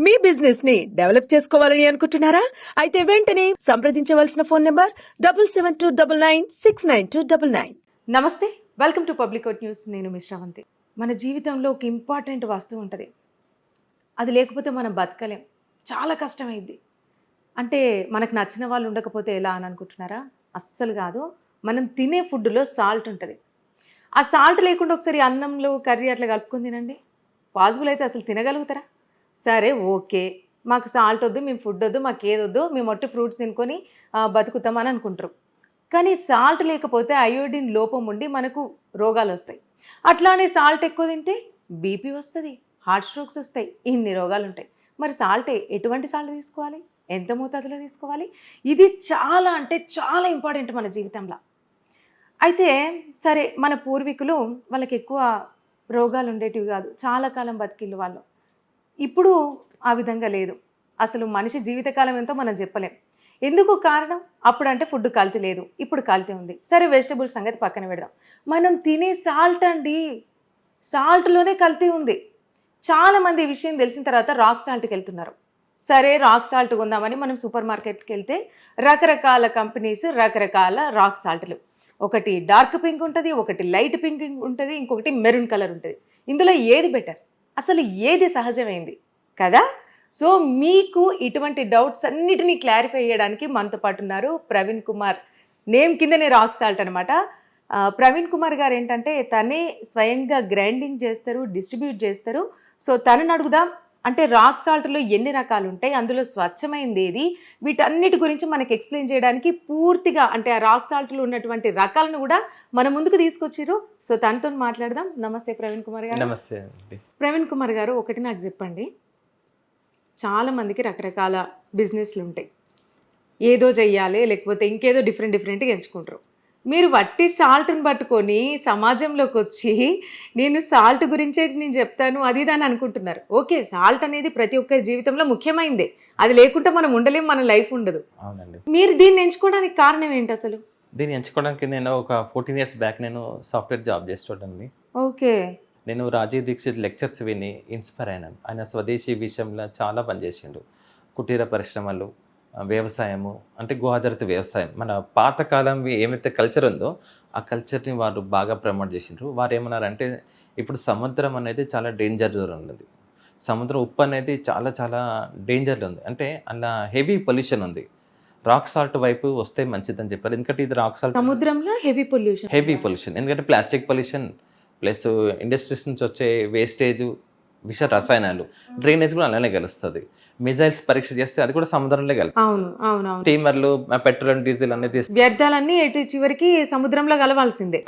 మీ business ని develop చేసుకోవాలని అనుకుంటున్నారా? అయితే వెంటనే సంప్రదించవలసిన ఫోన్ నంబర్ 7729969299. నమస్తే, welcome to public out news. నేను మిశ్రావంతి. మన జీవితంలో ఒక ఇంపార్టెంట్ వస్తువు ఉంటుంది. అది లేకపోతే మనం బతకలేం, చాలా కష్టమైంది. అంటే మనకు నచ్చిన వాళ్ళు ఉండకపోతే ఎలా అని అనుకుంటున్నారా? అస్సలు కాదు. మనం తినే ఫుడ్లో సాల్ట్ ఉంటుంది. ఆ సాల్ట్ లేకుండా ఒకసారి అన్నంలో కర్రీ అట్లా కలుపుకొని తినండి. పాసిబుల్ అయితే అసలు తినగలుగుతారా? సరే, ఓకే, మాకు సాల్ట్ వద్దు, మేము ఫుడ్ వద్దు, మాకు ఏదొద్దు, మేము ఒట్టి ఫ్రూట్స్ తినుకొని బతుకుతామని అనుకుంటారు. కానీ సాల్ట్ లేకపోతే అయోడిన్ లోపం ఉండి మనకు రోగాలు వస్తాయి. అట్లానే సాల్ట్ ఎక్కువ తింటే బీపీ వస్తుంది, హార్ట్ స్ట్రోక్స్ వస్తాయి, ఇన్ని రోగాలు ఉంటాయి. మరి సాల్ట్ ఎటువంటి సాల్ట్ తీసుకోవాలి, ఎంత మోతాదులో తీసుకోవాలి? ఇది చాలా అంటే చాలా ఇంపార్టెంట్ మన జీవితంలో. అయితే సరే, మన పూర్వీకులు వాళ్ళకి ఎక్కువ రోగాలు ఉండేటివి కాదు, చాలా కాలం బతికిళ్ళు వాళ్ళు. ఇప్పుడు ఆ విధంగా లేదు. అసలు మనిషి జీవితకాలం ఎంతో మనం చెప్పలేం. ఎందుకు కారణం? అప్పుడంటే ఫుడ్ కల్తీ లేదు, ఇప్పుడు కల్తీ ఉంది. సరే, వెజిటబుల్స్ సంగతి పక్కన పెడదాం. మనం తినే సాల్ట్ అండి, సాల్ట్లోనే కల్తీ ఉంది. చాలామంది ఈ విషయం తెలిసిన తర్వాత రాక్ సాల్ట్కి వెళ్తున్నారు. సరే, రాక్ సాల్ట్ కొందామని మనం సూపర్ మార్కెట్కి వెళ్తే రకరకాల కంపెనీస్, రకరకాల రాక్ సాల్ట్లు. ఒకటి డార్క్ పింక్ ఉంటుంది, ఒకటి లైట్ పింక్ ఉంటుంది, ఇంకొకటి మెరూన్ కలర్ ఉంటుంది. ఇందులో ఏది బెటర్? అసలు ఏది సహజమైంది కదా? సో మీకు ఇటువంటి డౌట్స్ అన్నిటినీ క్లారిఫై చేయడానికి మనతో పాటు ఉన్నారు ప్రవీణ్ కుమార్. నేమ్ కిందనే రాక్ సాల్ట్ అనమాట. ప్రవీణ్ కుమార్ గారు ఏంటంటే తనే స్వయంగా గ్రైండింగ్ చేస్తారు, డిస్ట్రిబ్యూట్ చేస్తారు. సో తనని అడుగుదాం, అంటే రాక్ సాల్ట్లో ఎన్ని రకాలు ఉంటాయి, అందులో స్వచ్ఛమైనది ఏది, వీటన్నిటి గురించి మనకి ఎక్స్ప్లెయిన్ చేయడానికి పూర్తిగా, అంటే ఆ రాక్ సాల్ట్లో ఉన్నటువంటి రకాలను కూడా మన ముందుకు తీసుకొచ్చారు. సో తనతో మాట్లాడదాం. నమస్తే ప్రవీణ్ కుమార్ గారు. నమస్తే అండి. ప్రవీణ్ కుమార్ గారు, ఒకటి నాకు చెప్పండి. చాలామందికి రకరకాల బిజినెస్లు ఉంటాయి. ఏదో చెయ్యాలి, లేకపోతే ఇంకేదో డిఫరెంట్గా ఎంచుకుంటారు. మీరు వట్టి సాల్ట్ని పట్టుకొని సమాజంలోకి వచ్చి నేను సాల్ట్ గురించే నేను చెప్తాను అది ఇది అని అనుకుంటున్నారు. ఓకే, సాల్ట్ అనేది ప్రతి ఒక్కరి జీవితంలో ముఖ్యమైనదే. అది లేకుంటే మనం ఉండలేం, మన లైఫ్ ఉండదు. అవునండి. మీరు దీన్ని ఎంచుకోవడానికి కారణం ఏంటి అసలు? దీన్ని ఎంచుకోవడానికి నేను ఒక 14 years బ్యాక్ నేను సాఫ్ట్వేర్ జాబ్ చేస్తుండండి. ఓకే. నేను రాజీవ్ దీక్షిత్ లెక్చర్స్ విని ఇన్స్పైర్ అయినాను. ఆయన స్వదేశీ విషయంలో చాలా పనిచేసిండు. కుటీర పరిశ్రమలు, వ్యవసాయము, అంటే గో ఆధారిత వ్యవసాయం, మన పాతకాలం ఏమైతే కల్చర్ ఉందో ఆ కల్చర్ని వారు బాగా ప్రమోట్ చేసిండ్రు. వారు ఏమన్నారంటే ఇప్పుడు సముద్రం అనేది చాలా డేంజర్ జోన్ ఉన్నది. సముద్రం ఉప్పు అనేది చాలా చాలా డేంజర్లో ఉంది. అంటే అలా హెవీ పొల్యూషన్ ఉంది. రాక్ సాల్ట్ వైపు వస్తే మంచిదని చెప్పారు. ఎందుకంటే ఇది రాక్ సాల్ట్ సముద్రంలో హెవీ పొల్యూషన్, ఎందుకంటే ప్లాస్టిక్ పొల్యూషన్ ప్లస్ ఇండస్ట్రీస్ నుంచి వచ్చే వేస్టేజ్, విష రసాయనాలు, డ్రైనేజ్ కూడా అలానే కలుస్తుంది. మిజైల్స్ పరీక్ష చేస్తే అది కూడా సముద్రంలో కలుస్తుంది. స్టీమర్లు, పెట్రోల్, డీజిల్ అనేది వ్యర్థాలన్నీ చివరికి సముద్రంలో కలవాల్సిందే.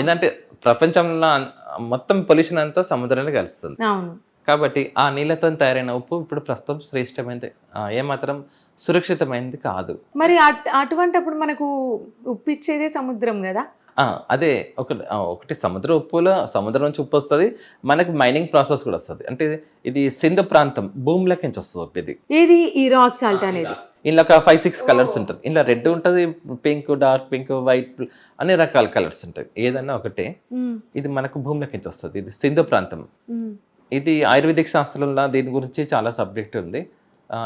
ఏంటంటే ప్రపంచంలో మొత్తం పొల్యూషన్ అంతా సముద్రంలో కలుస్తుంది. కాబట్టి ఆ నీళ్ళతో తయారైన ఉప్పు ఇప్పుడు ప్రస్తుతం శ్రేష్టమైనది, ఏమాత్రం సురక్షితమైనది కాదు. మరి అటువంటిప్పుడు మనకు ఉప్పు ఇచ్చేదే సముద్రం కదా? అదే ఒకటి సముద్రం నుంచి ఉప్పు వస్తుంది, మనకు మైనింగ్ ప్రాసెస్ కూడా వస్తుంది. అంటే ఇది సింధు ప్రాంతం భూమిలోకి నుంచి వస్తుంది. ఇది ఈ రాక్ సాల్ట్ అనేది ఇందులో ఒక 5-6 కలర్స్ ఉంటుంది. ఇందులో రెడ్ ఉంటుంది, పింక్, డార్క్ పింక్, వైట్, అన్ని రకాల కలర్స్ ఉంటాయి. ఏదన్నా ఒకటే, ఇది మనకు భూమిలోకి నుంచి వస్తుంది. ఇది సింధు ప్రాంతం. ఇది ఆయుర్వేదిక్ శాస్త్రంలో దీని గురించి చాలా సబ్జెక్ట్ ఉంది.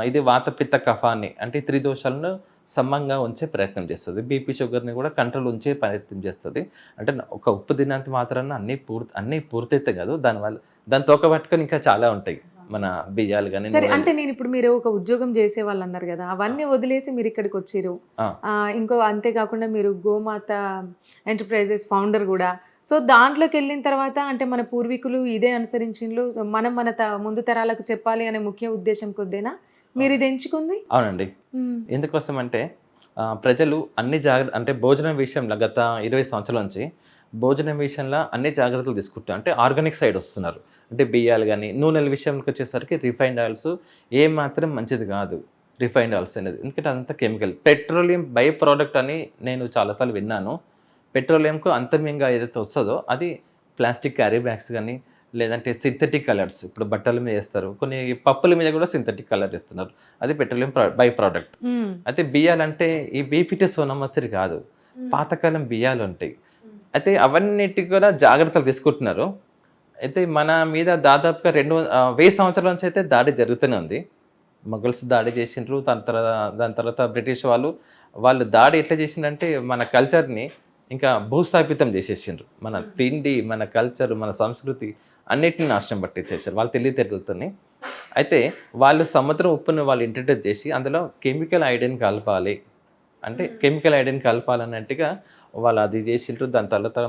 ఇది వాత, పిత్త, కఫాన్ని, అంటే 3 దోషాలను సమంగా ఉంచే ప్రయత్నం చేస్తుంది. బీపీ, షుగర్ని కూడా కంట్రోల్ ఉంచే ప్రయత్నం చేస్తుంది. అంటే ఒక ఉప్పు తినంత మాత్రాన అన్నీ పూర్తయితే కాదు, దాని తోక పట్టుకొని ఇంకా చాలా ఉంటాయి మన బియ్యాలు కానీ. సరే, అంటే నేను ఇప్పుడు మీరు ఒక ఉద్యోగం చేసే వాళ్ళు అన్నారు కదా, అవన్నీ వదిలేసి మీరు ఇక్కడికి వచ్చారు. ఇంకో అంతేకాకుండా మీరు గోమాత ఎంటర్ప్రైజెస్ ఫౌండర్ కూడా. సో దాంట్లోకి వెళ్ళిన తర్వాత అంటే మన పూర్వీకులు ఇదే అనుసరించిండ్రు, మనం మన ముందు తరాలకు చెప్పాలి అనే ముఖ్య ఉద్దేశం కొద్దేనా మీరు ఇది ఎంచుకుంది? అవునండి. ఎందుకోసం అంటే ప్రజలు అన్ని అంటే భోజనం విషయంలో గత 20 సంవత్సరాల నుంచి భోజనం విషయంలో అన్ని జాగ్రత్తలు తీసుకుంటారు. అంటే ఆర్గానిక్ సైడ్ వస్తున్నారు. అంటే బియ్యాలు కానీ, నూనెల విషయంకి వచ్చేసరికి రిఫైన్డ్ ఆయిల్స్ ఏమాత్రం మంచిది కాదు. రిఫైన్డ్ ఆయిల్స్ అనేది ఎందుకంటే అదంతా కెమికల్. పెట్రోలియం బై ప్రోడక్ట్ అని నేను చాలాసార్లు విన్నాను. పెట్రోలియంకు అంతర్యంగా ఏదైతే వస్తుందో అది ప్లాస్టిక్ క్యారీ బ్యాగ్స్ కానీ, లేదంటే సింథటిక్ కలర్స్, ఇప్పుడు బట్టల మీద వేస్తారు, కొన్ని పప్పుల మీద కూడా సింథటిక్ కలర్ వేస్తున్నారు, అది పెట్రోలియం బై ప్రోడక్ట్. అయితే బియ్యాలంటే ఈ బీపీటీ సోనమసరి కాదు, పాతకాలం బియ్యాలు ఉంటాయి. అయితే అవన్నిటికి కూడా జాగ్రత్తలు తీసుకుంటున్నారు. అయితే మన మీద దాదాపుగా 1000 సంవత్సరాల నుంచి అయితే దాడి జరుగుతూనే ఉంది. మొఘల్స్ దాడి చేసిండ్రు. దాని తర్వాత బ్రిటిష్ వాళ్ళు దాడి ఎట్లా చేసిండ్రంటే మన కల్చర్‌ని ఇంకా భూస్థాపితం చేసేసిండ్రు. మన తిండి, మన కల్చర్, మన సంస్కృతి అన్నిటిని నాశనం పట్టించేసారు వాళ్ళ తెలివితేటలతోని. అయితే వాళ్ళు సముద్రం ఉప్పుని వాళ్ళు ఇంట్రడ్యూస్ చేసి అందులో కెమికల్ ఐడిన్ కలపాలి. అంటే కెమికల్ ఐడిన్ కలపాలన్నట్టుగా వాళ్ళు అది చేసిండ్రు. దాని తర్వాత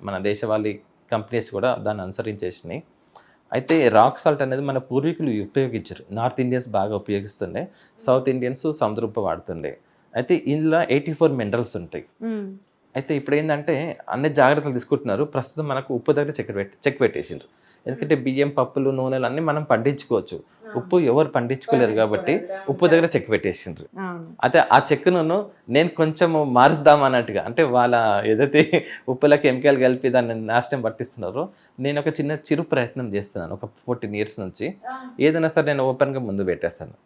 మన దేశవాళీ కంపెనీస్ కూడా దాన్ని అనుసరించేసినాయి. అయితే రాక్ సాల్ట్ అనేది మన పూర్వీకులు ఉపయోగించారు. నార్త్ ఇండియన్స్ బాగా ఉపయోగిస్తుండే, సౌత్ ఇండియన్స్ సముద్రపు వాడుతుండే. అయితే ఇందులో 84 మినరల్స్ ఉంటాయి. అయితే ఇప్పుడు ఏంటంటే అన్ని జాగ్రత్తలు తీసుకుంటున్నారు. ప్రస్తుతం మనకు ఉప్పు దగ్గర చెక్ పెట్టేసిండ్రు. ఎందుకంటే బియ్యం, పప్పులు, నూనెలు అన్నీ మనం పండించుకోవచ్చు. ఉప్పు ఎవరు పండించుకోలేరు కాబట్టి ఉప్పు దగ్గర చెక్ పెట్టేసిండ్రు. అయితే ఆ చెక్కును నేను కొంచెం మారుద్దాం అన్నట్టుగా, అంటే వాళ్ళ ఏదైతే ఉప్పుల కెమికల్ కలిపి దాన్ని నాశనం పట్టిస్తున్నారో నేను ఒక చిరు ప్రయత్నం చేస్తున్నాను. ఒక 14 ఇయర్స్ నుంచి ఏదైనా సరే నేను ఓపెన్గా ముందు పెట్టేస్తాను.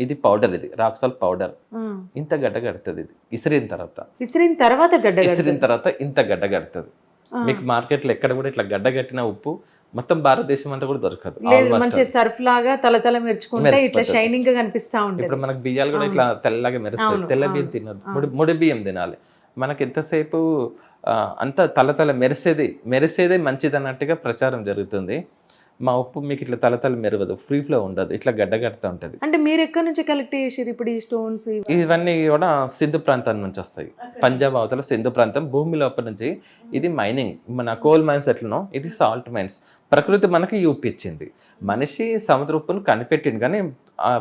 ఇది పౌడర్, ఇది రాక్ సాల్ట్ పౌడర్. ఇంత గడ్డ కడుతుంది. ఇది ఇసిరిన తర్వాత ఇంత గడ్డ కడుతుంది. మీకు మార్కెట్లో ఎక్కడ కూడా ఇట్లా గడ్డ కట్టిన ఉప్పు మొత్తం భారతదేశం అంతా కూడా దొరకదు. మంచి సర్ఫ్ లాగా తల మెరుచుకుంటే ఇట్లా షైనింగ్ గా కనిపిస్తా ఉంటుంది. ఇప్పుడు మనకు బియ్యాలు కూడా ఇట్లా తెల్లగా మెరుస్తాయి. తెల్ల బియ్యం తినదు, ముడి బియ్యం తినాలి. మనకి ఎంతసేపు అంత తల మెరిసేదే మంచిది అన్నట్టుగా ప్రచారం జరుగుతుంది. మా ఉప్పు మీకు ఇట్లా తల మెరవదు, ఫ్రీ ఫ్లో ఉండదు, ఇట్లా గడ్డ కడుతూ ఉంటుంది. అంటే మీరు ఎక్కడి నుంచి కలెక్ట్ చేసారు ఇప్పుడు ఈ స్టోన్స్? ఇవన్నీ కూడా సింధు ప్రాంతం నుంచి వస్తాయి. పంజాబ్ అవతల సింధు ప్రాంతం భూమి లోపల నుంచి. ఇది మైనింగ్, మన కోల్ మైన్స్ ఎట్లనో ఇది సాల్ట్ మైన్స్. ప్రకృతి మనకి యూపి ఇచ్చింది. మనిషి సముద్ర ఉప్పును కనిపెట్టింది, కానీ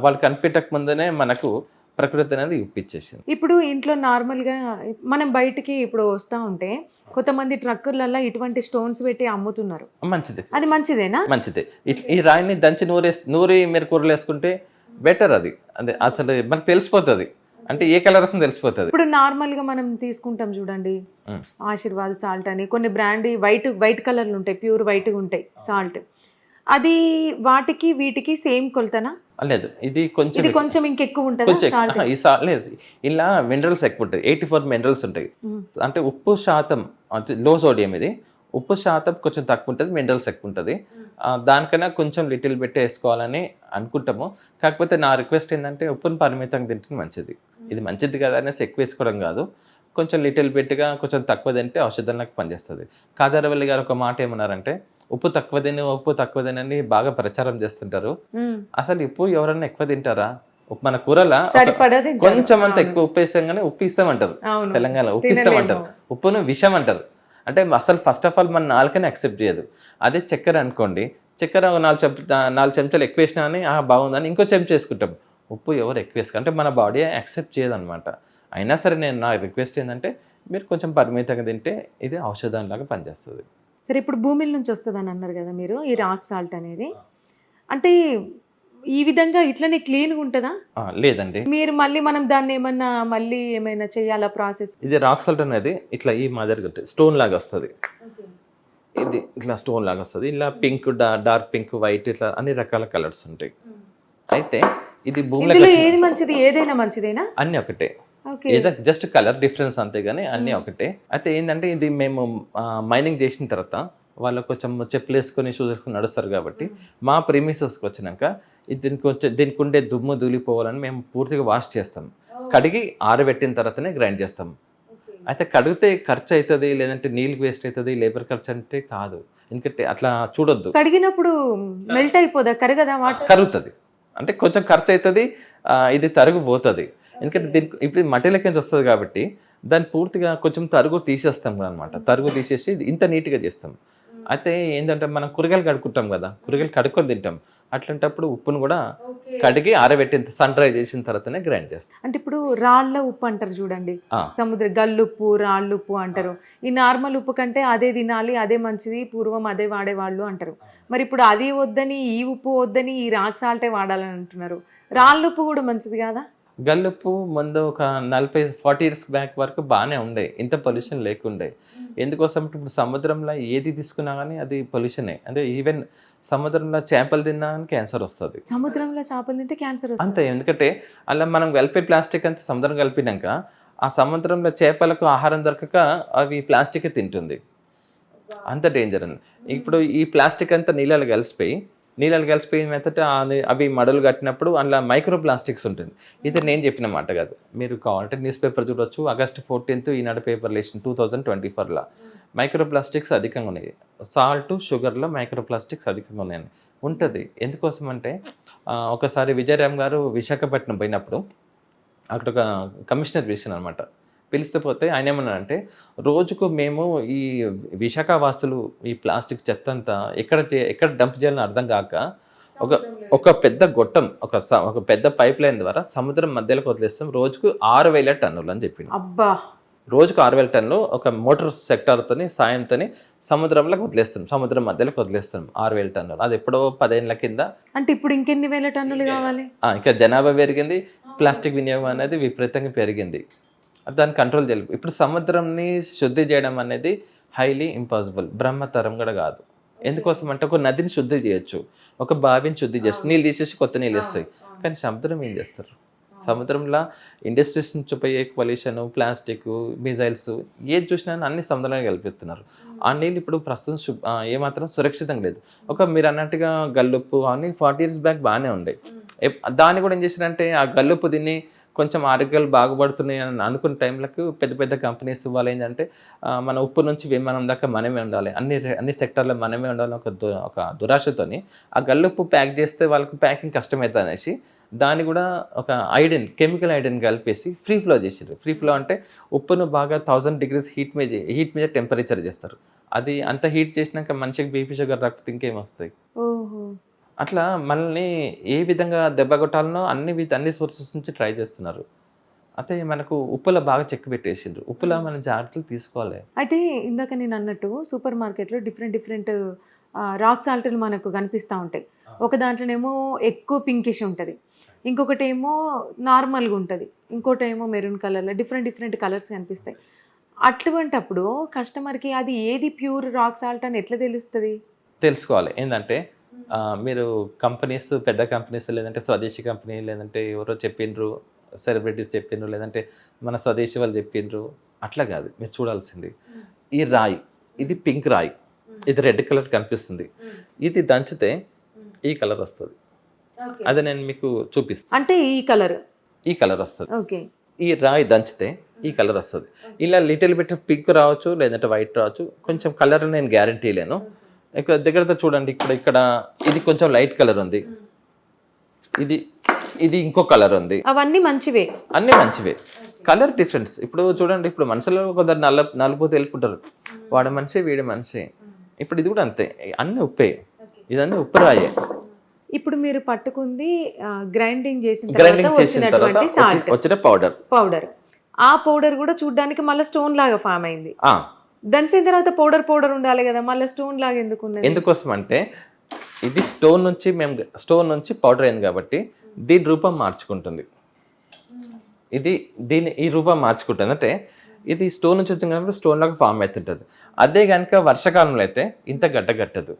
వాళ్ళు కనిపెట్టక ముందునే మనకు ప్రకృతి అనేది ఇప్పించేసింది. ఇప్పుడు ఇంట్లో నార్మల్గా మనం బయటికి ఇప్పుడు వస్తూ ఉంటే కొంతమంది ట్రక్కులలో ఇటువంటి స్టోన్స్ పెట్టి అమ్ముతున్నారు. మంచిది, అది మంచిదేనా? మంచిదే. ఈ రాయిని దంచి నూరి మీరు కూరలు వేసుకుంటే బెటర్. అది అదే అసలు మనకు తెలిసిపోతుంది, అంటే ఏ కలర్ వస్తుందో తెలిసిపోతుంది. ఇప్పుడు నార్మల్గా మనం తీసుకుంటాం చూడండి, ఆశీర్వాద్ సాల్ట్ అని కొన్ని బ్రాండ్ వైట్ కలర్లు ఉంటాయి, ప్యూర్ వైట్గా ఉంటాయి సాల్ట్. అది వాటికి వీటికి సేమ్ కొలతనా? లేదు, ఇది కొంచెం ఇంకెక్కువ ఉంటుంది. లేదు, ఇలా మినరల్స్ ఎక్కువ ఉంటాయి. 84 మినరల్స్ ఉంటాయి. అంటే ఉప్పు శాతం అంటే లో సోడియం, ఇది ఉప్పు శాతం కొంచెం తక్కువ ఉంటుంది, మినరల్స్ ఎక్కువ ఉంటుంది. దానికన్నా కొంచెం లిటిల్ బిట్ వేసుకోవాలని అనుకుంటాము. కాకపోతే నా రిక్వెస్ట్ ఏంటంటే ఉప్పును పరిమితంగా తింటే మంచిది. ఇది మంచిది కదా అనేసి ఎక్కువ వేసుకోవడం కాదు, కొంచెం లిటిల్ బిట్గా కొంచెం తక్కువ తింటే ఔషధంలాగా పనిచేస్తుంది. కాదారవల్లి గారు ఒక మాట ఏమన్నారంటే, ఉప్పు తక్కువ తినని బాగా ప్రచారం చేస్తుంటారు. అసలు ఉప్పు ఎవరన్నా ఎక్కువ తింటారా? మన కూరలా కొంచెం అంత ఎక్కువ ఉప్పు వేస్తాం, కానీ ఉప్పు ఇస్తాం అంటారు తెలంగాణ. ఉప్పు ఇస్తాం అంటారు, ఉప్పును విషం అంటారు. అంటే అసలు ఫస్ట్ ఆఫ్ ఆల్ మన నాలుకని యాక్సెప్ట్ చేయదు. అదే చక్కెర అనుకోండి, చక్కెర 4 చెంచాలు ఎక్కువ వేసినా అని బాగుందని ఇంకో చెంచా వేసుకుంటాం. ఉప్పు ఎవరు ఎక్కువ వేసుకో అంటే మన బాడీ యాక్సెప్ట్ చేయదు అనమాట. అయినా సరే నా రిక్వెస్ట్ ఏంటంటే మీరు కొంచెం పరిమితంగా తింటే ఇది ఔషధంలాగా పనిచేస్తుంది. సరే, ఇప్పుడు భూమిల నుంచి వస్తుందని అన్నారు కదా మీరు, ఈ రాక్ సాల్ట్ అనేది అంటే ఈ విధంగా ఇట్లనే క్లీన్గా ఉంటుందా? లేదండి, మీరు మనం దాన్ని ఏమైనా చేయాలా ప్రాసెస్? ఇది రాక్ సాల్ట్ అనేది ఇట్లా ఈ మాదిరిగా స్టోన్ లాగా వస్తుంది. ఇది ఇట్లా స్టోన్ లాగా వస్తుంది. ఇలా పింక్, డార్క్ పింక్, వైట్, ఇట్లా అన్ని రకాల కలర్స్ ఉంటాయి. అయితే ఇది భూమిలో ఏది మంచిది? ఏదైనా మంచిదేనా? అన్ని ఒకటే, ఏదో జస్ట్ కలర్ డిఫరెన్స్ అంతే, కానీ అన్నీ ఒకటే. అయితే ఏంటంటే ఇది మేము మైనింగ్ చేసిన తర్వాత వాళ్ళు కొంచెం చెప్పులు వేసుకొని షూస్ వేసుకొని నడుస్తారు కాబట్టి మా ప్రీమిసెస్కి వచ్చినాక దీనికి ఉండే దుమ్ము ధూళిపోవాలని మేము పూర్తిగా వాష్ చేస్తాం. కడిగి ఆరబెట్టిన తర్వాతనే గ్రైండ్ చేస్తాం. అయితే కడిగితే ఖర్చు అవుతుంది, లేదంటే నీళ్ళకి వేస్ట్ అవుతుంది, లేబర్ ఖర్చు అంటే కాదు. ఎందుకంటే అట్లా చూడొద్దు. కడిగినప్పుడు మెల్ట్ అయిపోదా? కరుగుతుంది, అంటే కొంచెం ఖర్చు అవుతుంది, ఇది తరుగుపోతుంది. ఎందుకంటే దీనికి ఇప్పుడు మట్టిలోకి నుంచి వస్తుంది కాబట్టి దాన్ని పూర్తిగా కొంచెం తరుగు తీసేస్తాం అనమాట. తరుగు తీసేసి ఇంత నీట్గా చేస్తాం. అయితే ఏంటంటే మనం కూరగాయలు కడుక్కుంటాం కదా, కూరగాయలు కడుక్కొని తింటాం. అట్లాంటప్పుడు ఉప్పును కూడా కడిగి ఆరబెట్టిన సన్ డ్రై చేసిన తర్వాతనే గ్రైండ్ చేస్తాం. అంటే ఇప్పుడు రాళ్ళ ఉప్పు అంటారు చూడండి, సముద్ర గల్లుప్పు, రాళ్ళు ఉప్పు అంటారు. ఈ నార్మల్ ఉప్పు కంటే అదే తినాలి, అదే మంచిది, పూర్వం అదే వాడేవాళ్ళు అంటారు. మరి ఇప్పుడు అది వద్దని, ఈ ఉప్పు వద్దని, ఈ రాక్ సాల్టే వాడాలని అంటున్నారు. రాళ్ళు ఉప్పు కూడా మంచిది కాదా? గల్లుప్పు ముందు ఒక 40-40 ఇయర్స్ బ్యాక్ వరకు బాగానే ఉండే, ఇంత పొల్యూషన్ లేకుండే. ఎందుకోసం ఇప్పుడు సముద్రంలో ఏది తీసుకున్నా కానీ అది పొల్యూషనే. అంటే ఈవెన్ సముద్రంలో చేపలు తిన్నా కానీ క్యాన్సర్ వస్తుంది. సముద్రంలో చేపలు తింటే క్యాన్సర్ అంతే, ఎందుకంటే అలా మనం కలిపే ప్లాస్టిక్ అంతా సముద్రం కలిపినాక ఆ సముద్రంలో చేపలకు ఆహారం దొరకక అవి ప్లాస్టిక్ తింటుంది. అంత డేంజర్ ఉంది. ఇప్పుడు ఈ ప్లాస్టిక్ అంతా నీళ్ళలో కలిసిపోయిన మెత్తట అవి మడులు కట్టినప్పుడు అందులో మైక్రో ప్లాస్టిక్స్ ఉంటుంది. ఇది నేను చెప్పిన మాట కాదు. మీరు కావాలంటే న్యూస్ పేపర్ చూడొచ్చు. ఆగస్ట్ 14 ఈనాడు పేపర్ లేసిన 2024లో మైక్రో ప్లాస్టిక్స్ అధికంగా ఉన్నాయి. సాల్ట్, షుగర్లో మైక్రో ప్లాస్టిక్స్ అధికంగా ఉన్నాయని ఉంటుంది. ఎందుకోసం అంటే ఒకసారి విజయరామ్ గారు విశాఖపట్నం పోయినప్పుడు అక్కడ ఒక కమిషనర్ పిలిచాను అనమాట. పిలిస్తే పోతే ఆయన ఏమన్నారంటే, రోజుకు మేము ఈ విశాఖ వాసులు ఈ ప్లాస్టిక్ చెత్త అంతా ఎక్కడ డంప్ చేయాలని అర్థం కాక ఒక పెద్ద గొట్టం ఒక పెద్ద పైప్ లైన్ ద్వారా సముద్రం మధ్యలోకి వదిలేస్తాం. రోజుకు 6,000 టన్నులు అని చెప్పింది. అబ్బా, రోజుకు 6,000 టన్నులు ఒక మోటార్ సెక్టార్తో సాయంతో సముద్రంలోకి వదిలేస్తాం. సముద్రం మధ్యలోకి వదిలేస్తాం 6,000 టన్నులు. అది ఎప్పుడో 10 ఏళ్ళ కింద. అంటే ఇప్పుడు ఇంకెన్ని వేల టన్నులు కావాలి? ఇంకా జనాభా పెరిగింది, ప్లాస్టిక్ వినియోగం అనేది విపరీతంగా పెరిగింది. దాన్ని కంట్రోల్ చేయాలి. ఇప్పుడు సముద్రంని శుద్ధి చేయడం అనేది హైలీ ఇంపాసిబుల్, బ్రహ్మతరం కూడా కాదు. ఎందుకోసం అంటే ఒక నదిని శుద్ధి చేయొచ్చు, ఒక బావిని శుద్ధి చేస్తుంది, నీళ్ళు తీసేసి కొత్త నీళ్ళు వస్తాయి. కానీ సముద్రం ఏం చేస్తారు? సముద్రంలో ఇండస్ట్రీస్ నుంచి పోయే పొల్యూషన్, ప్లాస్టిక్, మిజైల్స్ ఏది చూసినా అన్ని సముద్రంలో కలిపిస్తున్నారు. ఆ నీళ్ళు ఇప్పుడు ప్రస్తుతం ఏమాత్రం సురక్షితంగా లేదు. మీరు అన్నట్టుగా గల్లుప్పు అవన్నీ 40 years బ్యాక్ బాగానే ఉండే. దాన్ని కూడా ఏం చేశారంటే ఆ గల్లుప్పు దీన్ని కొంచెం ఆరోగ్యాలు బాగుపడుతున్నాయి అని అనుకున్న టైంలకు పెద్ద పెద్ద కంపెనీస్ వాళ్ళు ఏంటంటే మన ఉప్పు నుంచి విమానం దాకా మనమే ఉండాలి, అన్ని సెక్టర్లో మనమే ఉండాలని ఒక దురాశతోని ఆ గల్లుప్పు ప్యాక్ చేస్తే వాళ్ళకి ప్యాకింగ్ కష్టమవుతుంది అనేసి దాన్ని కూడా ఒక కెమికల్ ఐడిన్ కలిపేసి ఫ్రీ ఫ్లో చేసారు. ఫ్రీ ఫ్లో అంటే ఉప్పును బాగా 1000 degrees హీట్ మీద టెంపరేచర్ చేస్తారు. అది అంత హీట్ చేసినాక మనిషికి బీపీ, షుగర్, రక్తం ఇంకేం వస్తాయి. అట్లా మనల్ని ఏ విధంగా దెబ్బ కొట్టాలనో అన్ని సోర్సెస్ నుంచి ట్రై చేస్తున్నారు. అయితే మనకు ఉప్పులో బాగా చెక్ పెట్టేసిండ్రు. ఉప్పులో మనం జాగ్రత్తలు తీసుకోవాలి. అయితే ఇందాక నేను అన్నట్టు సూపర్ మార్కెట్లో డిఫరెంట్ రాక్ సాల్ట్లు మనకు కనిపిస్తూ ఉంటాయి. ఒక దాంట్లోనేమో ఎక్కువ పింకిష్ ఉంటుంది, ఇంకొకటి ఏమో నార్మల్గా ఉంటుంది, ఇంకోటి ఏమో మెరూన్ కలర్లో డిఫరెంట్ కలర్స్ కనిపిస్తాయి. అటువంటప్పుడు కస్టమర్కి అది ఏది ప్యూర్ రాక్ సాల్ట్ అని ఎట్లా తెలుస్తుంది? తెలుసుకోవాలి. ఏంటంటే మీరు కంపెనీస్, పెద్ద కంపెనీస్, లేదంటే స్వదేశీ కంపెనీ, లేదంటే ఎవరో చెప్పిండ్రు, సెలబ్రిటీస్ చెప్పిండ్రు, లేదంటే మన స్వదేశీ వాళ్ళు చెప్పిండ్రు, అట్లా కాదు. మీరు చూడాల్సింది ఈ రాయి, ఇది పింక్ రాయి, ఇది రెడ్ కలర్ కనిపిస్తుంది, ఇది దంచితే ఈ కలర్ వస్తుంది. అది నేను మీకు చూపిస్తాను. అంటే ఈ కలర్ వస్తుంది. ఓకే, ఈ రాయి దంచితే ఈ కలర్ వస్తుంది. ఇలా లిటిల్ బిట్ పింక్ రావచ్చు, లేదంటే వైట్ రావచ్చు. కొంచెం కలర్ నేను గ్యారంటీ లేను. ఇక్కడ దగ్గరతో చూడండి, ఇక్కడ ఇది కొంచెం లైట్ కలర్ ఉంది, ఇది ఇంకో కలర్ ఉంది. అవన్నీ మంచివే, అన్నీ మంచివే. కలర్ డిఫరెన్స్ ఇప్పుడు చూడండి. ఇప్పుడు మనుషులు కొందరు నలుపు తెలుపుకుంటారు, వాడు మనిషి వీడి మనిషి. ఇప్పుడు ఇది కూడా అంతే, అన్నీ ఉప్పే, ఇదన్నీ ఉప్పు రాయే. ఇప్పుడు మీరు పట్టుకుంది గ్రైండింగ్ చేసిన తర్వాత వచ్చిన పౌడర్. ఆ పౌడర్ కూడా చూడడానికి మళ్ళీ స్టోన్ లాగా ఫామ్ అయింది. దంచిన తర్వాత పౌడర్ ఉండాలి కదా, మళ్ళీ స్టోన్ లాగా ఎందుకు ఉంది? ఎందుకోసం అంటే ఇది స్టోన్ నుంచి పౌడర్ అయింది కాబట్టి దీని రూపం మార్చుకుంటుంది. ఈ రూపం మార్చుకుంటుంది అంటే ఇది స్టోన్ నుంచి వచ్చింది కాబట్టి స్టోన్ లాగా ఫామ్ అవుతుంటుంది. అదే కనుక వర్షాకాలంలో అయితే ఇంత గట్టదు,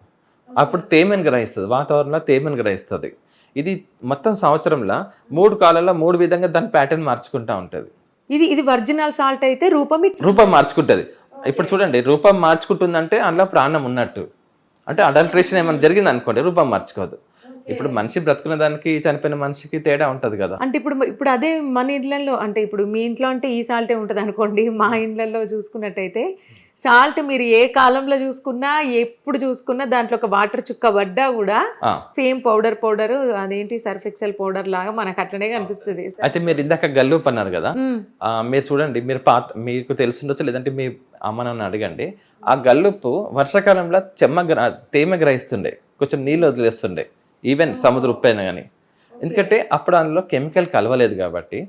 అప్పుడు తేమని గ్రహిస్తుంది, వాతావరణంలో తేమని గ్రహిస్తుంది. ఇది మొత్తం సంవత్సరంలో 3 కాలాల్లో 3 విధంగా దాని ప్యాటర్న్ మార్చుకుంటూ ఉంటుంది. ఇది ఒరిజినల్ సాల్ట్ అయితే రూపం మార్చుకుంటుంది. ఇప్పుడు చూడండి, రూపం మార్చుకుంటుందంటే అందులో ప్రాణం ఉన్నట్టు. అంటే అడల్ట్రేషన్ ఏమైనా జరిగింది అనుకోండి, రూపం మార్చుకోదు. ఇప్పుడు మనిషి బ్రతుకున్న దానికి చనిపోయిన మనిషికి తేడా ఉంటుంది కదా. అంటే ఇప్పుడు అదే మన ఇళ్ళల్లో, అంటే ఇప్పుడు మీ ఇంట్లో అంటే ఈ సాల్టే ఉంటుంది అనుకోండి, మా ఇళ్ళల్లో చూసుకున్నట్టయితే సాల్ట్ మీరు ఏ కాలంలో చూసుకున్నా, ఎప్పుడు చూసుకున్నా దాంట్లో ఒక వాటర్ చుక్క పడ్డా కూడా సేమ్ పౌడర్ అదేంటి సర్ఫ్ ఎక్సెల్ పౌడర్ లాగా మనకు అట్లనే కనిపిస్తుంది. అయితే మీరు ఇందాక గల్లుపు అన్నారు కదా, మీరు చూడండి, మీకు తెలిసిండొచ్చు, లేదంటే మీ అమ్మనని అడగండి. ఆ గల్లుపు వర్షాకాలంలో తేమ గ్రహిస్తుండే, కొంచెం నీళ్ళు వదిలేస్తుండే, ఈవెన్ సముద్ర ఉప్పు అయినా కానీ. ఎందుకంటే అప్పుడు అందులో కెమికల్ కలవలేదు కాబట్టి.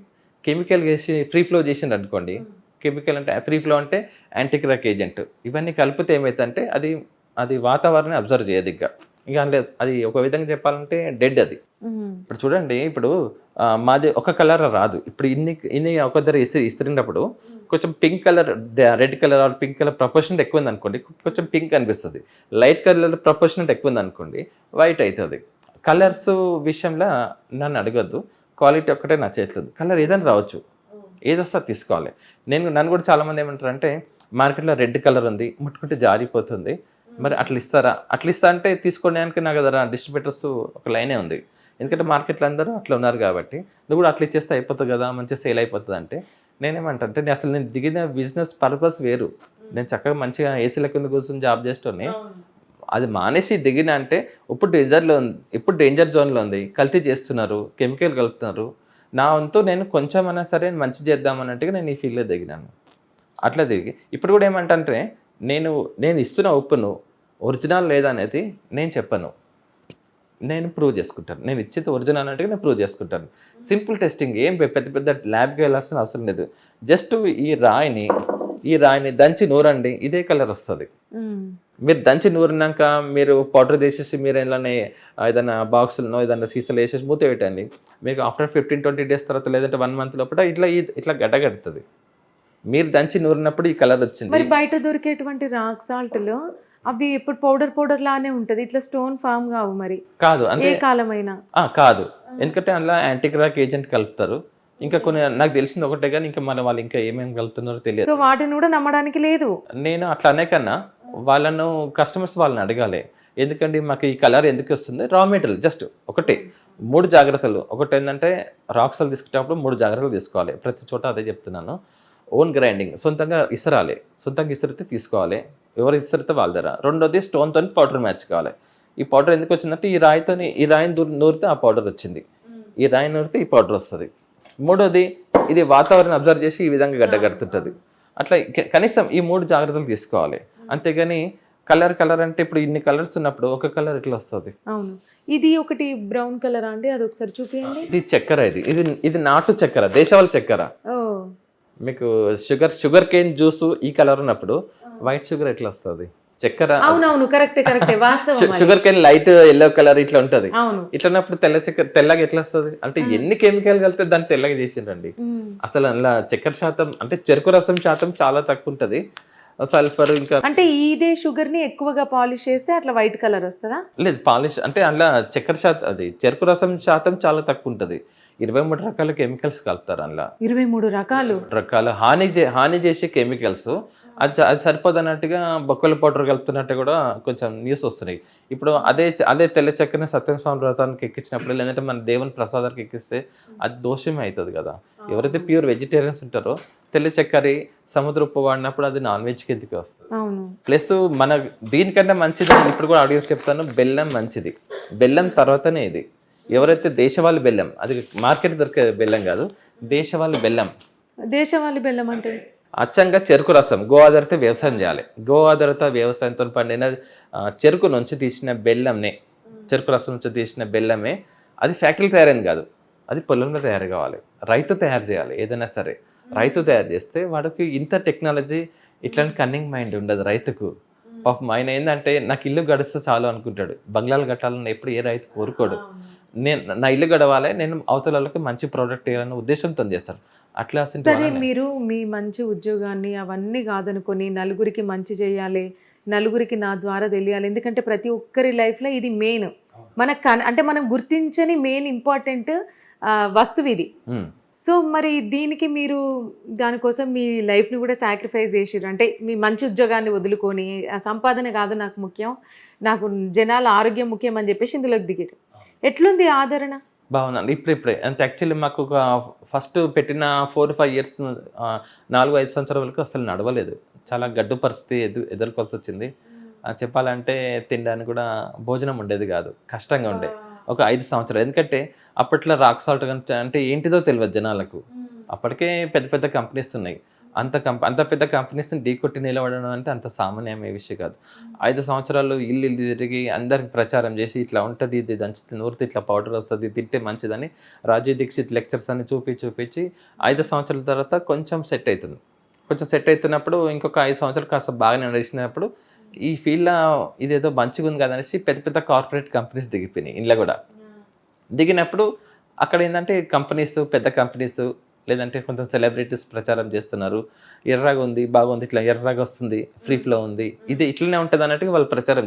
కెమికల్ వేసి ఫ్రీ ఫ్లో చేసిండు అనుకోండి, కెమికల్ అంటే ఫ్రీ ఫ్లో అంటే యాంటీక్రాక్ ఏజెంట్, ఇవన్నీ కలిపితే ఏమైతుందంటే అది వాతావరణాన్ని అబ్జర్వ్ చేయదు. ఇక అది ఒక విధంగా చెప్పాలంటే డెడ్ అది. ఇప్పుడు చూడండి, ఇప్పుడు మాది ఒక కలర్ రాదు. ఇప్పుడు ఇన్ని ఒక దగ్గర ఇస్తున్నప్పుడు కొంచెం pink colour, red colour or pink colour proportionate ఎక్కువ ఉంది అనుకోండి, కొంచెం పింక్ అనిపిస్తుంది. లైట్ కలర్ ప్రపోర్షనెట్ ఎక్కువ ఉంది అనుకోండి, వైట్ అవుతుంది. కలర్స్ విషయంలో నన్ను అడగద్దు, క్వాలిటీ ఒక్కటే నా చేతులు. కలర్ ఏదైనా రావచ్చు, ఏదొస్తా తీసుకోవాలి. నన్ను కూడా చాలామంది ఏమంటారు అంటే, మార్కెట్లో రెడ్ కలర్ ఉంది, ముట్టుకుంటే జారిపోతుంది. మరి అట్లా ఇస్తారా? అట్లా ఇస్తా అంటే తీసుకోవడానికి నాకు దగ్గర డిస్ట్రిబ్యూటర్స్ ఒక లైనే ఉంది. ఎందుకంటే మార్కెట్లో అందరూ అట్లా ఉన్నారు కాబట్టి, నువ్వు కూడా అట్లా ఇచ్చేస్తే అయిపోతుంది కదా, మంచిగా సేల్ అయిపోతుంది అంటే నేనేమంటా అంటే నేను దిగిన బిజినెస్ పర్పస్ వేరు. నేను చక్కగా మంచిగా ఏసీల కింద కూర్చొని జాబ్ చేస్తూనే అది మానేసి దిగిన అంటే ఇప్పుడు డేంజర్ జోన్లో ఉంది, కల్తీ చేస్తున్నారు, కెమికల్ కలుపుతున్నారు. నా వంతు నేను కొంచెమైనా సరే మంచి చేద్దామన్నట్టుగా నేను ఈ ఫీల్డ్లో దిగినాను. అట్లా దిగి ఇప్పుడు కూడా ఏమంటే నేను ఇస్తున్న ఉప్పును ఒరిజినల్ లేదనేది నేను చెప్పను, నేను ప్రూవ్ చేసుకుంటాను. నేను ఇచ్చేది ఒరిజినల్ అన్నట్టుగా నేను ప్రూవ్ చేసుకుంటాను. సింపుల్ టెస్టింగ్, ఏం పెద్ద పెద్ద ల్యాబ్కి వెళ్ళాల్సిన అవసరం లేదు. జస్ట్ ఈ రాయిని దంచి నూరండి, ఇదే కలర్ వస్తుంది. మీరు దంచి నూరినాక మీరు పౌడర్ చేసేసి మీరు ఏదైనా బాక్సులను ఏదైనా సీసాలు వేసేసి మూత పెట్టండి. మీకు ఆఫ్టర్ 15-20 డేస్ తర్వాత లేదంటే 1 మంత్ లోపల ఇట్లా గడ్డగడుతుంది. మీరు దంచి నూరినప్పుడు ఈ కలర్ వచ్చింది. మరి బయట దొరికేటువంటి రాక్ సాల్ట్లో అవి ఎప్పుడు పౌడర్ లానే ఉంటది, ఇట్లా స్టోన్ ఫామ్ కావు మరి కాదు అంటే ఏ కాలమైనా కాదు, ఎందుకంటే అందులో యాంటీక్రాక్ ఏజెంట్ కలుపుతారు. ఇంకా కొన్ని నాకు తెలిసింది ఒకటే, కానీ ఇంకా వాళ్ళు ఇంకా ఏమేమి కలుపుతున్నారో తెలియదు. సో వాటిని కూడా నమ్మడానికి లేదు. నేను అట్లా అనే కన్నా వాళ్ళని అడగాలి. ఎందుకంటే మాకు ఈ కలర్ ఎందుకు వస్తుంది? రా మెటీరియల్ జస్ట్ ఒకటే. 3 జాగ్రత్తలు. ఒకటి ఏంటంటే రాక్సాల్ తీసుకునేటప్పుడు 3 జాగ్రత్తలు తీసుకోవాలి. ప్రతి చోట అదే చెప్తున్నాను. ఓన్ గ్రైండింగ్, సొంతంగా ఇసిరితే తీసుకోవాలి, ఎవరు ఇసిరితే వాళ్ళ దగ్గర. రెండోది స్టోన్తో పౌడర్ మ్యాచ్ కావాలి. ఈ పౌడర్ ఎందుకు వచ్చిందంటే ఈ రాయిని నూరితే ఆ పౌడర్ వచ్చింది, ఈ రాయిని నూరితే ఈ పౌడర్ వస్తుంది. మూడోది ఇది వాతావరణం అబ్జర్వ్ చేసి ఈ విధంగా గడ్డగడుతుంటుంది. అట్లా కనీసం ఈ 3 జాగ్రత్తలు తీసుకోవాలి. అంతేగాని కలర్ అంటే ఇప్పుడు ఇన్ని కలర్స్ ఉన్నప్పుడు ఒక కలర్ ఇట్లా వస్తుంది. అవును, ఇది ఒకటి బ్రౌన్ కలర్ అండి, అది ఒకసారి చూపించండి. ఇది చక్కెర, ఇది నాటు చక్కెర, దేశవాళీ చక్కెర. ఓ, మీకు షుగర్ కేన్ జ్యూస్ ఈ కలర్ ఉన్నప్పుడు వైట్ షుగర్ ఎట్లా వస్తుంది? చక్కెర. అవునవును, కరెక్టే వాస్తవం. Sugar cane light yellow colour ఇట్లా ఉంటది. అవును, ఇట్లన్నప్పుడు తెల్లగా ఎట్లా వస్తుంది? అంటే ఎన్ని కెమికల్ కలిపితే దాన్ని తెల్లగా చేసిండ్రండి. అసలు అందులో చక్కెర శాతం అంటే చెరుకు రసం శాతం చాలా తక్కువ ఉంటది. సల్ఫర్ ఇంకా అంటే ఇదే షుగర్ ని ఎక్కువగా పాలిష్ చేస్తే అట్లా వైట్ కలర్ వస్తుందా? లేదు, పాలిష్ అంటే అందులో చక్కెర శాతం అది చెరుకు రసం శాతం చాలా తక్కువ ఉంటది. 23 రకాల కెమికల్స్ కలుపుతారు అందులో. 23 రకాలు హాని చేసే కెమికల్స్. అది సరిపోదన్నట్టుగా బొక్కల పౌడర్ కలుపుతున్నట్టు కూడా కొంచెం న్యూస్ వస్తున్నాయి. ఇప్పుడు అదే తెల్ల చక్కెరని సత్యస్వామి వ్రతానికి ఎక్కించినప్పుడు, లేదంటే మన దేవుని ప్రసాదానికి ఎక్కిస్తే అది దోషమే అవుతుంది కదా. ఎవరైతే ప్యూర్ వెజిటేరియన్స్ ఉంటారో తెల్ల చక్కెర సముద్ర ఉప్పు వాడినప్పుడు అది నాన్ వెజ్ కిందకి వస్తుంది. ప్లస్ మన దీనికన్నా మంచిది, ఇప్పుడు కూడా ఆడియన్స్ చెప్తాను, బెల్లం మంచిది. బెల్లం తర్వాతనే ఇది. ఎవరైతే దేశవాళీ బెల్లం, అది మార్కెట్ దొరికే బెల్లం కాదు, దేశవాళీ బెల్లం అంటే అచ్చంగా చెరుకు రసం. గో ఆధారిత వ్యవసాయం చేయాలి. గో ఆధారిత వ్యవసాయంతో పండిన చెరుకు నుంచి తీసిన బెల్లంనే, చెరుకు రసం నుంచి తీసిన బెల్లమే. అది ఫ్యాక్టరీలో తయారైంది కాదు, అది పొలంలో తయారు కావాలి. రైతు తయారు చేయాలి. ఏదైనా సరే రైతు తయారు చేస్తే వాడికి ఇంత టెక్నాలజీ, ఇట్లాంటి కన్నింగ్ మైండ్ ఉండదు రైతుకు. పాపం ఆయన ఏంటంటే నాకు ఇల్లు గడిస్తే చాలు అనుకుంటాడు. బంగ్లాలు కట్టాలని ఎప్పుడు ఏ రైతు కోరుకోడు. నా ఇల్లు గడవాలి, నేను అవతలకి మంచి ప్రోడక్ట్ ఇవ్వాలనే ఉద్దేశంతో చేస్తారు. అట్లా సరే, మీరు మీ మంచి ఉద్యోగాన్ని అవన్నీ కాదనుకొని నలుగురికి మంచి చేయాలి, నలుగురికి నా ద్వారా తెలియాలి. ఎందుకంటే ప్రతి ఒక్కరి లైఫ్లో ఇది మెయిన్. అంటే మనం గుర్తించని మెయిన్ ఇంపార్టెంట్ వస్తువు ఇది. సో మరి దీనికి మీరు దానికోసం మీ లైఫ్ని కూడా సాక్రిఫైస్ చేసిర్రు. అంటే మీ మంచి ఉద్యోగాన్ని వదులుకొని, ఆ సంపాదన కాదు నాకు ముఖ్యం, నాకు జనాల ఆరోగ్యం ముఖ్యం అని చెప్పేసి ఇందులోకి దిగారు. ఎట్లుంది ఆదరణ? బాగుందండి. ఇప్పుడే అంటే యాక్చువల్లీ మాకు ఒక ఫస్ట్ పెట్టిన 4-5 ఇయర్స్ 4-5 సంవత్సరాల వరకు అసలు నడవలేదు. చాలా గడ్డు పరిస్థితి ఎదుర్కోవాల్సి వచ్చింది. చెప్పాలంటే తినడానికి కూడా భోజనం ఉండేది కాదు, కష్టంగా ఉండే ఒక 5 సంవత్సరాలు. ఎందుకంటే అప్పట్లో రాక్ సాల్ట్ అంటే ఏంటిదో తెలియదు జనాలకు. అప్పటికే పెద్ద పెద్ద కంపెనీస్ ఉన్నాయి. అంత పెద్ద కంపెనీస్ని ఢీకొట్టి నిలబడడం అంటే అంత సామాన్యమే విషయం కాదు. 5 సంవత్సరాలు ఇల్లు తిరిగి అందరికి ప్రచారం చేసి ఇట్లా ఉంటుంది, ఇది దంచితే నూరితే ఇట్లా పౌడర్ వస్తుంది, తింటే మంచిదని రాజీవ్ దీక్షిత్ లెక్చర్స్ అన్ని చూపించి 5 సంవత్సరాల తర్వాత కొంచెం సెట్ అవుతుంది. కొంచెం సెట్ అవుతున్నప్పుడు ఇంకొక 5 సంవత్సరాలు కాస్త బాగా నడిచినప్పుడు ఈ ఫీల్డ్లో ఇదేదో మంచిగా ఉంది కదా అనేసి పెద్ద పెద్ద కార్పొరేట్ కంపెనీస్ దిగిపోయినాయి. ఇంట్లో కూడా దిగినప్పుడు అక్కడ ఏంటంటే పెద్ద కంపెనీస్ లేదంటే కొంచెం సెలబ్రిటీస్ ప్రచారం చేస్తున్నారు. ఎర్రగా ఉంది, బాగుంది, ఇట్లా ఎర్రగా వస్తుంది, ఫ్రీ ఫ్లో ఉంది, ఇది ఇట్లనే ఉంటుంది అన్నట్టుగా వాళ్ళు ప్రచారం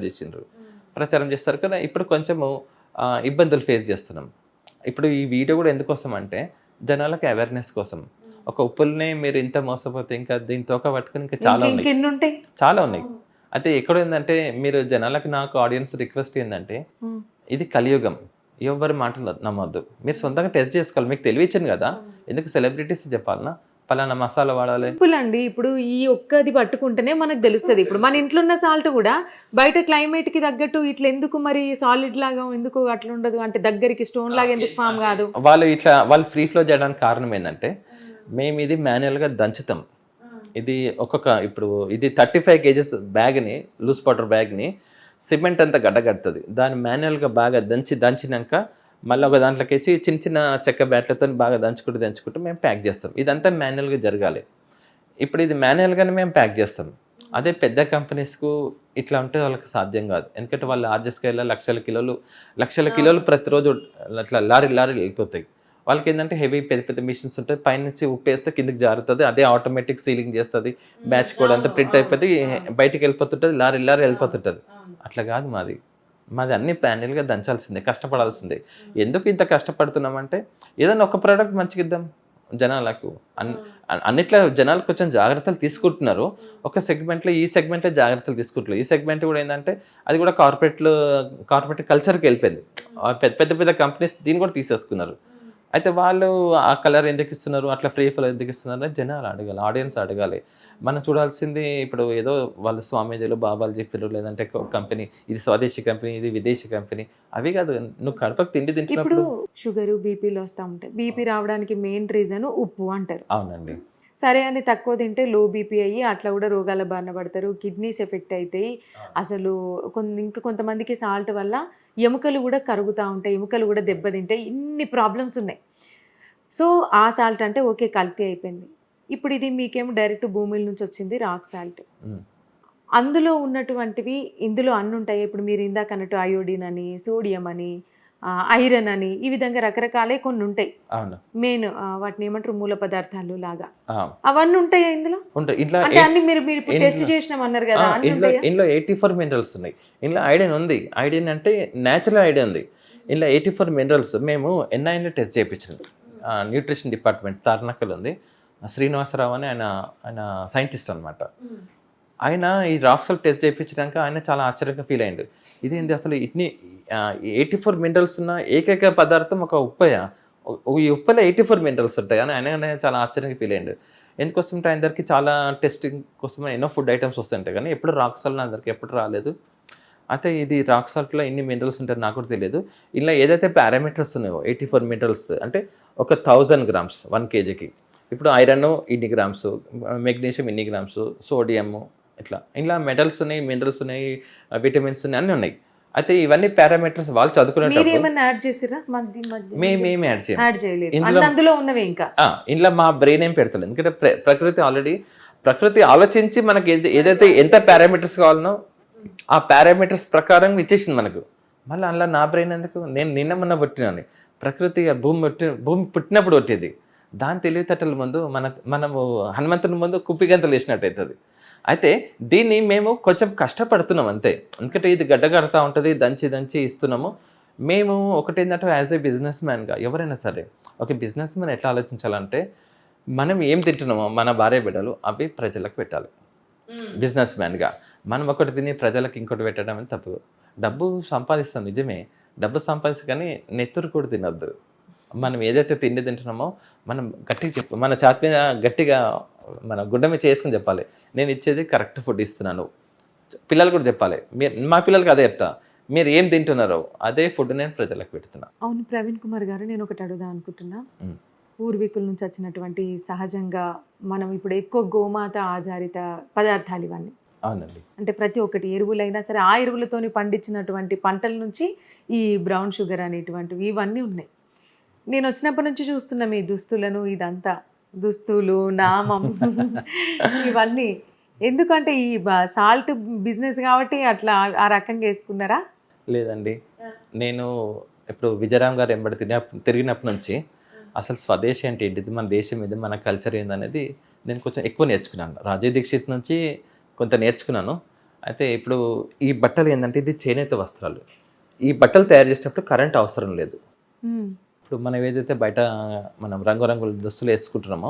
చేస్తారు కదా. ఇప్పుడు కొంచెము ఇబ్బందులు ఫేస్ చేస్తున్నాం. ఇప్పుడు ఈ వీడియో కూడా ఎందుకోసం అంటే జనాలకు అవేర్నెస్ కోసం. ఒక ఉప్పుల్ని మీరు ఇంత మోసపోతే ఇంకా దీని తోక పట్టుకుని ఇంకా చాలా ఉన్నాయి, ఇంకెన్ని ఉంటాయి? చాలా ఉన్నాయి. అయితే ఎక్కడ ఏంటంటే మీరు జనాలకు, నాకు ఆడియన్స్ రిక్వెస్ట్ ఏంటంటే ఇది కలియుగం, ఎవరి మాటలు నమ్మొద్దు, మీరు సొంతంగా టెస్ట్ చేసుకోవాలి. మీకు తెలివిచ్చాను కదా, ఎందుకు సెలబ్రిటీస్ చెప్పాలన్నా పలానా మసాలా వాడాలి. సింపుల్ అండి. ఇప్పుడు ఈ ఒక్కది పట్టుకుంటేనే మనకు తెలుస్తుంది. ఇప్పుడు మన ఇంట్లో ఉన్న సాల్ట్ కూడా బయట క్లైమేట్ కి తగ్గట్టు ఇట్లా ఎందుకు మరి సాలిడ్ లాగా ఎందుకు అట్లా ఉండదు, అంటే దగ్గరికి స్టోన్ లాగా ఎందుకు ఫామ్ కాదు? వాళ్ళు ఫ్రీ ఫ్లో చేయడానికి కారణం ఏంటంటే మేము ఇది మాన్యువల్గా దంచుతాం. ఇది ఇప్పుడు ఇది 35 kgs బ్యాగ్ని, లూజ్ పౌడర్ బ్యాగ్ని సిమెంట్ అంతా గడ్డగడుతుంది. దాన్ని మాన్యువల్గా బాగా దంచినాక మళ్ళీ ఒక దాంట్లోకి వేసి చిన్న చిన్న చెక్క బ్యాట్లతో బాగా దంచుకుంటూ మేము ప్యాక్ చేస్తాం. ఇదంతా మాన్యువల్గా జరగాలి. ఇప్పుడు ఇది మాన్యువల్గానే మేము ప్యాక్ చేస్తాం. అదే పెద్ద కంపెనీస్కు ఇట్లా ఉంటే వాళ్ళకి సాధ్యం కాదు. ఎందుకంటే వాళ్ళు లార్జ్ స్కేల్లో లక్షల కిలోలు ప్రతిరోజు అట్లా లారీ వెళ్ళిపోతాయి. వాళ్ళకి ఏంటంటే హెవీ పెద్ద మిషన్స్ ఉంటాయి, పైనుంచి ఉప్పేస్తే కిందకి జారుతుంది, అదే ఆటోమేటిక్ సీలింగ్ చేస్తుంది, బ్యాచ్ కోడ్ అంతా ప్రింట్ అయిపోతే బయటికి వెళ్ళిపోతుంటుంది, లారీ వెళ్ళిపోతుంటుంది. అట్లా కాదు మాది అన్ని మాన్యువల్గా దంచాల్సిందే, కష్టపడాల్సిందే. ఎందుకు ఇంత కష్టపడుతున్నామంటే ఏదైనా ఒక ప్రోడక్ట్ మంచిగా ఇద్దాం జనాలకు. అన్నిట్లో జనాలు కొంచెం జాగ్రత్తలు తీసుకుంటున్నారు. ఒక సెగ్మెంట్లో ఈ సెగ్మెంట్లో జాగ్రత్తలు తీసుకుంటున్నారు. ఈ సెగ్మెంట్ కూడా ఏంటంటే అది కూడా కార్పొరేట్ కల్చర్కి వెళ్ళిపోయింది. పెద్ద కంపెనీస్ దీన్ని కూడా తీసేసుకున్నారు. అయితే వాళ్ళు ఆ కలర్ ఎందుకు ఇస్తున్నారు, అట్లా ఫ్రీ ఫ్లో ఎందుకు ఇస్తున్నారు అని జనాలు అడగాలి, ఆడియన్స్ అడగాలి. మనం చూడాల్సింది ఇప్పుడు ఏదో వాళ్ళు స్వామీజీలు బాబాలు చెప్పారు, లేదంటే కంపెనీ ఇది స్వదేశీ కంపెనీ, ఇది విదేశీ కంపెనీ, అవి కాదు. నువ్వు కడపకు తిండి ఇప్పుడు తింటున్నప్పుడు షుగర్ బీపీలు వస్తూ ఉంటాయి. బీపీ రావడానికి మెయిన్ రీజన్ ఉప్పు అంటారు. అవునండి. సరే అని తక్కువ తింటే లో బీపీ అయ్యి అట్లా కూడా రోగాల బారిన పడతారు, కిడ్నీస్ ఎఫెక్ట్ అవుతాయి. అసలు ఇంకా కొంతమందికి సాల్ట్ వల్ల ఎముకలు కూడా కరుగుతూ ఉంటాయి, ఎముకలు కూడా దెబ్బతింటాయి, ఇన్ని ప్రాబ్లమ్స్ ఉన్నాయి. సో ఆ సాల్ట్ అంటే ఓకే కల్తీ అయిపోయింది. ఇప్పుడు ఇది మీకేమో డైరెక్ట్ భూమిల నుంచి వచ్చింది రాక్ సాల్ట్. అందులో ఉన్నటువంటివి ఇందులో అన్ని ఉంటాయి. ఇప్పుడు మీరు ఇందాక అన్నట్టు అయోడిన్ అని, సోడియం అని, ఐరన్ అని, ఈ విధంగా రకరకాలే కొన్ని ఉంటాయి. అవును, మెయిన్ వాటిని ఏమంటారు మూల పదార్థాలు లాగా అవన్నీ ఉంటాయా ఇందులో? ఉంటాయి. ఇట్లా అంటే అన్ని మీరు టెస్ట్ చేసినామన్నారు కదా, ఇందులో 84 మినరల్స్ ఉన్నాయి. ఇందులో ఐరన్ ఉంది. ఐరన్ అంటే న్యాచురల్ ఐరన్ ఉంది. ఇందులో 84 మినరల్స్ మేము NIN టెస్ట్ చేయించాం. న్యూట్రిషన్ డిపార్ట్మెంట్ తార్నకల్ ఉంది, శ్రీనివాసరావు అని ఆయన సైంటిస్ట్ అనమాట. ఆయన ఈ రాక్ సాల్ట్ టెస్ట్ చేయించాక ఆయన చాలా ఆశ్చర్యంగా ఫీల్ అయ్యిండు. ఇదేంటి అసలు ఇన్ని 84 మినరల్స్ ఉన్న ఏకైక పదార్థం ఒక ఉప్పయ్య, ఈ ఉప్పలో 84 మినరల్స్ ఉంటాయి అని ఆయన చాలా ఆశ్చర్యంగా ఫీల్ అయ్యిండు. ఎందుకోసమంటే ఆయన దగ్గరికి చాలా టెస్టింగ్ కోసం ఎన్నో ఫుడ్ ఐటమ్స్ వస్తుంటాయి, కానీ ఎప్పుడు రాక్ సాల్ట్ నా దగ్గరికి ఎప్పుడు రాలేదు. అయితే ఇది రాక్ సాల్ట్లో ఇన్ని మినరల్స్ ఉంటాయి నాకు కూడా తెలియదు. ఇలా ఏదైతే పారామీటర్స్ ఉన్నాయో 84 మినరల్స్ అంటే ఒక 1000 grams 1 kgకి. ఇప్పుడు ఐరన్ ఇన్ని గ్రామ్స్, మెగ్నీషియం ఇన్ని గ్రామ్స్, సోడియము, ఇట్లా ఇలా మెటల్స్ ఉన్నాయి, మినరల్స్ ఉన్నాయి, విటమిన్స్ ఉన్నాయి, అన్నీ ఉన్నాయి. అయితే ఇవన్నీ పారామీటర్స్ వాళ్ళు చదువుకునేటప్పుడు యాడ్ చేసిరా? మేము యాడ్ చేయలేదు. అందులో ఉన్నవి ఇంకా ఇందులో మా బ్రెయిన్ ఏం పెడతలేదు. ఎందుకంటే ప్రకృతి ఆలోచించి మనకి ఏదైతే ఎంత పారామీటర్స్ కావాలనో ఆ పారామీటర్స్ ప్రకారం ఇచ్చేసింది మనకు. మళ్ళీ అందులో నా బ్రెయిన్ ఎందుకు? నేను నిన్న మొన్న పుట్టినాను, ప్రకృతి భూమి పుట్టినప్పుడు వచ్చేది. దాని తెలివితేటల ముందు మనము హనుమంతుని ముందు కుప్పిగంతలు వేసినట్టు అవుతుంది. అయితే దీన్ని మేము కొంచెం కష్టపడుతున్నాం అంతే. ఎందుకంటే ఇది గడ్డగడతా ఉంటుంది, దంచి ఇస్తున్నాము. మేము ఒకటి ఏంటంటే యాజ్ ఏ బిజినెస్ మ్యాన్గా ఎవరైనా సరే, ఒక బిజినెస్ మ్యాన్ ఎట్లా ఆలోచించాలంటే మనం ఏం తింటున్నామో మన భార్య బిడ్డలు అవి ప్రజలకు పెట్టాలి. బిజినెస్ మ్యాన్గా మనం ఒకటి తిని ప్రజలకు ఇంకోటి పెట్టడం అని తప్పు. డబ్బు సంపాదిస్తాం నిజమే, డబ్బు సంపాదిస్తాం, కానీ నెత్తురు కూడా తినొద్దు. మనం ఏదైతే తిండి తింటున్నామో మనం గట్టిగా మన ఛాతి మీద గట్టిగా మన గుడ్డ మీద చేసుకుని చెప్పాలి, నేను ఇచ్చేది కరెక్ట్ ఫుడ్ ఇస్తున్నాను. పిల్లలు కూడా చెప్పాలి, మా పిల్లలకి అదే చెప్తా, మీరు ఏం తింటున్నారో అదే ఫుడ్ నేను ప్రజలకు పెడుతున్నా. అవును ప్రవీణ్ కుమార్ గారు, నేను ఒకటి అడుగుదాం అనుకుంటున్నా. పూర్వీకుల నుంచి వచ్చినటువంటి సహజంగా మనం ఇప్పుడు ఎక్కువ గోమాత ఆధారిత పదార్థాలు ఇవన్నీ. అవునండి. అంటే ప్రతి ఒక్కటి ఎరువులైనా సరే ఆ ఎరువులతోని పండించినటువంటి పంటల నుంచి ఈ బ్రౌన్ షుగర్ అనేటువంటివి ఇవన్నీ ఉన్నాయి. నేను వచ్చినప్పటి నుంచి చూస్తున్నా మీ దుస్తులను, ఇదంతా దుస్తులు, నామం ఇవన్నీ ఎందుకంటే ఈ సాల్ట్ బిజినెస్ కాబట్టి అట్లా ఆ రకంగా వేసుకున్నారా? లేదండి, నేను ఇప్పుడు విజయరామ్ గారు ఎంబడి తిరిగినప్పటి నుంచి అసలు స్వదేశీ అంటే ఏంటిది, మన దేశం ఇది, మన కల్చర్ ఏందనేది నేను కొంచెం ఎక్కువ నేర్చుకున్నాను. రాజీవ్ దీక్షిత్ నుంచి కొంత నేర్చుకున్నాను. అయితే ఇప్పుడు ఈ బట్టలు ఏంటంటే ఇది చేనేత వస్త్రాలు. ఈ బట్టలు తయారు చేసేటప్పుడు కరెంట్ అవసరం లేదు. ఇప్పుడు మనం ఏదైతే బయట మనం రంగురంగుల దుస్తులు వేసుకుంటున్నామో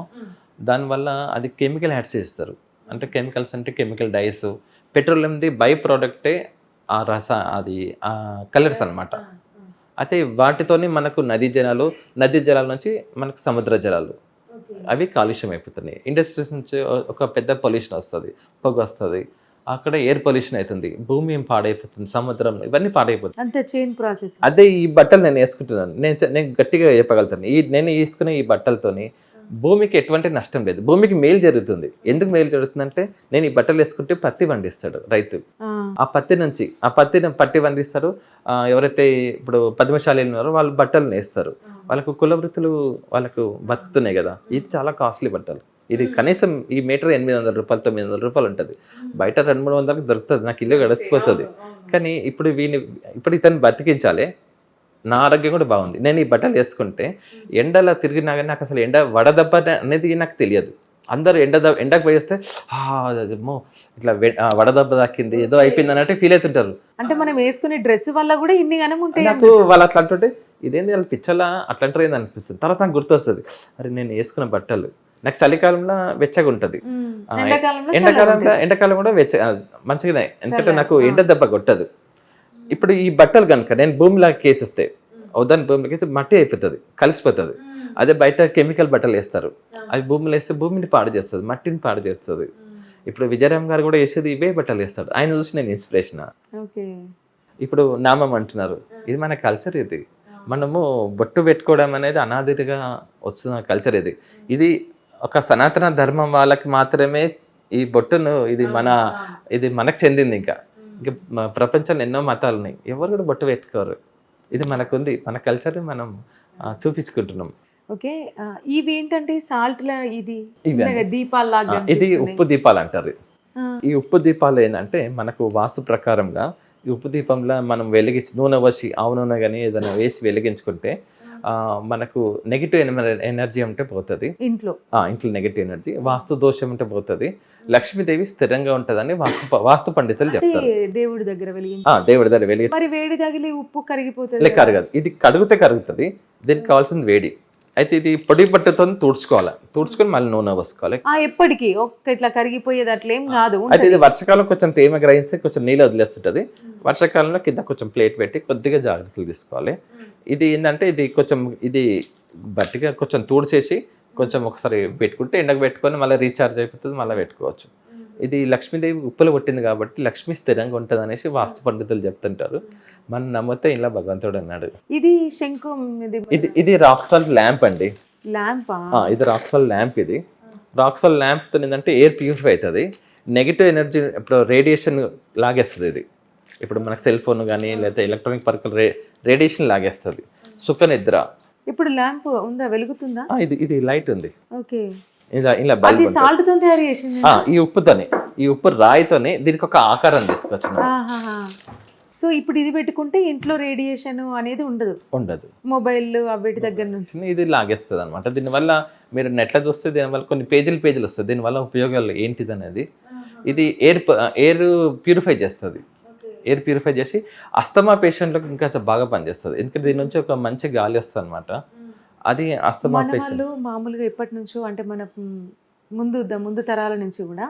దానివల్ల అది కెమికల్ యాడ్ చేస్తారు. అంటే కెమికల్స్ అంటే కెమికల్ డైస్, పెట్రోలియంది బై ప్రోడక్టే ఆ అది కలర్స్ అనమాట. అయితే వాటితోని మనకు నదీ జలాల నుంచి మనకు సముద్ర జలాలు అవి కాలుష్యం అయిపోతున్నాయి. ఇండస్ట్రీస్ నుంచి ఒక పెద్ద పొల్యూషన్ వస్తుంది, పొగ వస్తుంది, అక్కడ ఎయిర్ పొల్యూషన్ అవుతుంది, భూమి ఏం పాడైపోతుంది, సముద్రం ఇవన్నీ పాడైపోతుంది. అంతే చైన్ ప్రాసెస్. అదే ఈ బట్టలు నేను వేసుకుంటున్నాను, నేను గట్టిగా చెప్పగలుగుతాను, నేను వేసుకునే ఈ బట్టలతోని భూమికి ఎటువంటి నష్టం లేదు, భూమికి మేలు జరుగుతుంది. ఎందుకు మేలు జరుగుతుందంటే నేను ఈ బట్టలు వేసుకుంటే పత్తి పండిస్తాడు రైతు, ఆ పత్తిని పట్టి పండిస్తారు. ఎవరైతే ఇప్పుడు పద్మశాలీలు ఉన్నారో వాళ్ళు బట్టలు నేస్తారు, వాళ్ళకు కుల వృత్తులు వాళ్ళకు బతుకుతున్నాయి కదా. ఇది చాలా కాస్ట్లీ బట్టలు, ఇది కనీసం ఈ మీటర్ 800 రూపాయలు 900 రూపాయలు ఉంటుంది, బయట 200-300 దొరుకుతుంది, నాకు ఇల్లు గడిచిపోతుంది. కానీ ఇప్పుడు ఇతను బతికించాలి, నా ఆరోగ్యం కూడా బాగుంది. నేను ఈ బట్టలు వేసుకుంటే ఎండలో తిరిగినా కానీ నాకు అసలు వడదెబ్బ అనేది నాకు తెలియదు. అందరూ ఎండకు పోయేస్తే అదేమో ఇట్లా వడదెబ్బ దాకింది ఏదో అయిపోయింది అన్నట్టు ఫీల్ అవుతుంటారు. అంటే మనం వేసుకునే డ్రెస్ వల్ల కూడా ఇన్ని గనం ఉంటాయి. నాకు వాళ్ళు అట్లా అంటుంటే ఇదేంది వాళ్ళు పిచ్చలా అట్లా అంటారు ఏంది అనిపిస్తుంది. తర్వాత నాకు గుర్తొస్తుంది, అరే నేను వేసుకున్న బట్టలు నాకు చలికాలంలో వెచ్చగా ఉంటుంది, ఎండాకాలం కూడా మంచిగానే, ఎందుకంటే నాకు ఎండ దెబ్బ కొట్టదు. ఇప్పుడు ఈ బట్టలు కనుక నేను భూమిలాగా కేసిస్తే ఉదాహరణ భూమిలోకి అయితే మట్టి అయిపోతుంది, కలిసిపోతుంది. అదే బయట కెమికల్ బట్టలు వేస్తారు, అవి భూమిలో వేస్తే భూమిని పాడు చేస్తుంది, మట్టిని పాడు చేస్తుంది. ఇప్పుడు విజయరామ్ గారు కూడా వేసేది ఇవే బట్టలు వేస్తాడు, ఆయన చూసి నేను ఇన్స్పిరేషన్. ఇప్పుడు నామం అంటున్నారు, ఇది మన కల్చర్, ఇది మనము బొట్టు పెట్టుకోవడం అనేది అనాదిగా వస్తున్న కల్చర్. ఇది ఒక సనాతన ధర్మం వాళ్ళకి మాత్రమే ఈ బొట్టును, ఇది మనకు చెందింది. ఇంకా ప్రపంచంలో ఎన్నో మతాలు ఉన్నాయి, ఎవరు కూడా బొట్టు పెట్టుకోరు. ఇది మనకుంది, మన కల్చర్ మనం చూపించుకుంటున్నాం. ఓకే, ఇవి ఏంటంటే సాల్ట్ ఇది దీపాలు, ఇది ఉప్పు దీపాలు అంటారు. ఈ ఉప్పు దీపాలు ఏంటంటే మనకు వాస్తు ప్రకారంగా ఈ ఉప్పు దీపంలో మనం నూనె పోసి, ఆవు నూనె కానీ ఏదైనా వేసి వెలిగించుకుంటే మనకు నెగిటివ్ ఎనర్జీ ఉంటే పోతుంది, ఇంట్లో నెగిటివ్ ఎనర్జీ, వాస్తు దోషం ఉంటే పోతుంది, లక్ష్మీదేవి స్థిరంగా ఉంటుందని వాస్తు పండితులు చెప్తారు. దేవుడి దగ్గర వెలిగి మరి వేడి తగిలి ఉప్పు కరిగిపోతుంది? కరగదు, ఇది కరుగుతుంది. దీనికి కావాల్సింది వేడి. అయితే ఇది పొడి బట్టతో తుడుచుకొని మళ్ళీ నూనె పోసుకోవాలి. ఎప్పటికీ ఇట్లా కరిగిపోయేది అట్లేం కాదు. అయితే ఇది వర్షాకాలం కొంచెం తేమ గ్రహిస్తే కొంచెం నీళ్ళు వదిలేస్తుంటది, వర్షాకాలంలో కింద కొంచెం ప్లేట్ పెట్టి కొద్దిగా జాగ్రత్తలు తీసుకోవాలి. ఇది ఏంటంటే ఇది బట్టిగా కొంచెం తుడిచేసి కొంచెం ఒకసారి పెట్టుకుంటే ఎండకు పెట్టుకొని మళ్ళీ రీఛార్జ్ అయిపోతుంది, మళ్ళీ పెట్టుకోవచ్చు. ఇది లక్ష్మీదేవి ఉప్పులు కొట్టింది కాబట్టి లక్ష్మి స్థిరంగా ఉంటుంది అనేసి వాస్తు పండితులు చెప్తుంటారు. మనం నమ్మితే ఇలా భగవంతుడు అన్నాడు. ఇది శంఖం, ఇది రాక్ సాల్ట్ ల్యాంప్ అండి. ఇది రాక్ సాల్ట్ ల్యాంప్. ఇది రాక్ సాల్ట్ ల్యాంప్ ఏంటంటే ఎయిర్ ప్యూరిఫై అవుతుంది, నెగిటివ్ ఎనర్జీ ఇప్పుడు రేడియేషన్ లాగేస్తుంది. ఇది ఇప్పుడు మనకు సెల్ ఫోన్ కానీ లేదా ఎలక్ట్రానిక్ పరికరాలు రేడియేషన్ లాగేస్తుంది. సుఖ నిద్ర. ఇప్పుడు ల్యాంప్ ఉందా, వెలుగుతుందా? ఇది లైట్ ఉంది. ఓకే, ఇలా బల్బ్ సాల్ట్ తో తయారు చేసింది. ఈ ఉప్పు రాయితోనే దీనికి ఒక ఆకారం తీసుకొచ్చింది. సో ఇప్పుడు ఇది పెట్టుకుంటే ఇంట్లో రేడియేషన్ అనేది ఉండదు. మొబైల్ వీటి దగ్గర నుంచి ఇది లాగేస్తుంది అనమాట. దీనివల్ల మీరు నెట్లో చూస్తే దీనివల్ల కొన్ని పేజీలు వస్తాయి. దీనివల్ల ఉపయోగాలు ఏంటిది అనేది, ఇది ఎయిర్ ప్యూరిఫై చేస్తుంది. ఎయిర్ ప్యూరిఫై చేసి అస్తమా పేషెంట్లకు ఇంకా బాగా పనిచేస్తుంది, ఎందుకంటే దీని నుంచి ఒక మంచి గాలి వస్తుంది అనమాట. అది అస్తమా పేషెంట్ మామూలుగా ఎప్పటి నుంచో అంటే మన ముందు తరాల నుంచి కూడా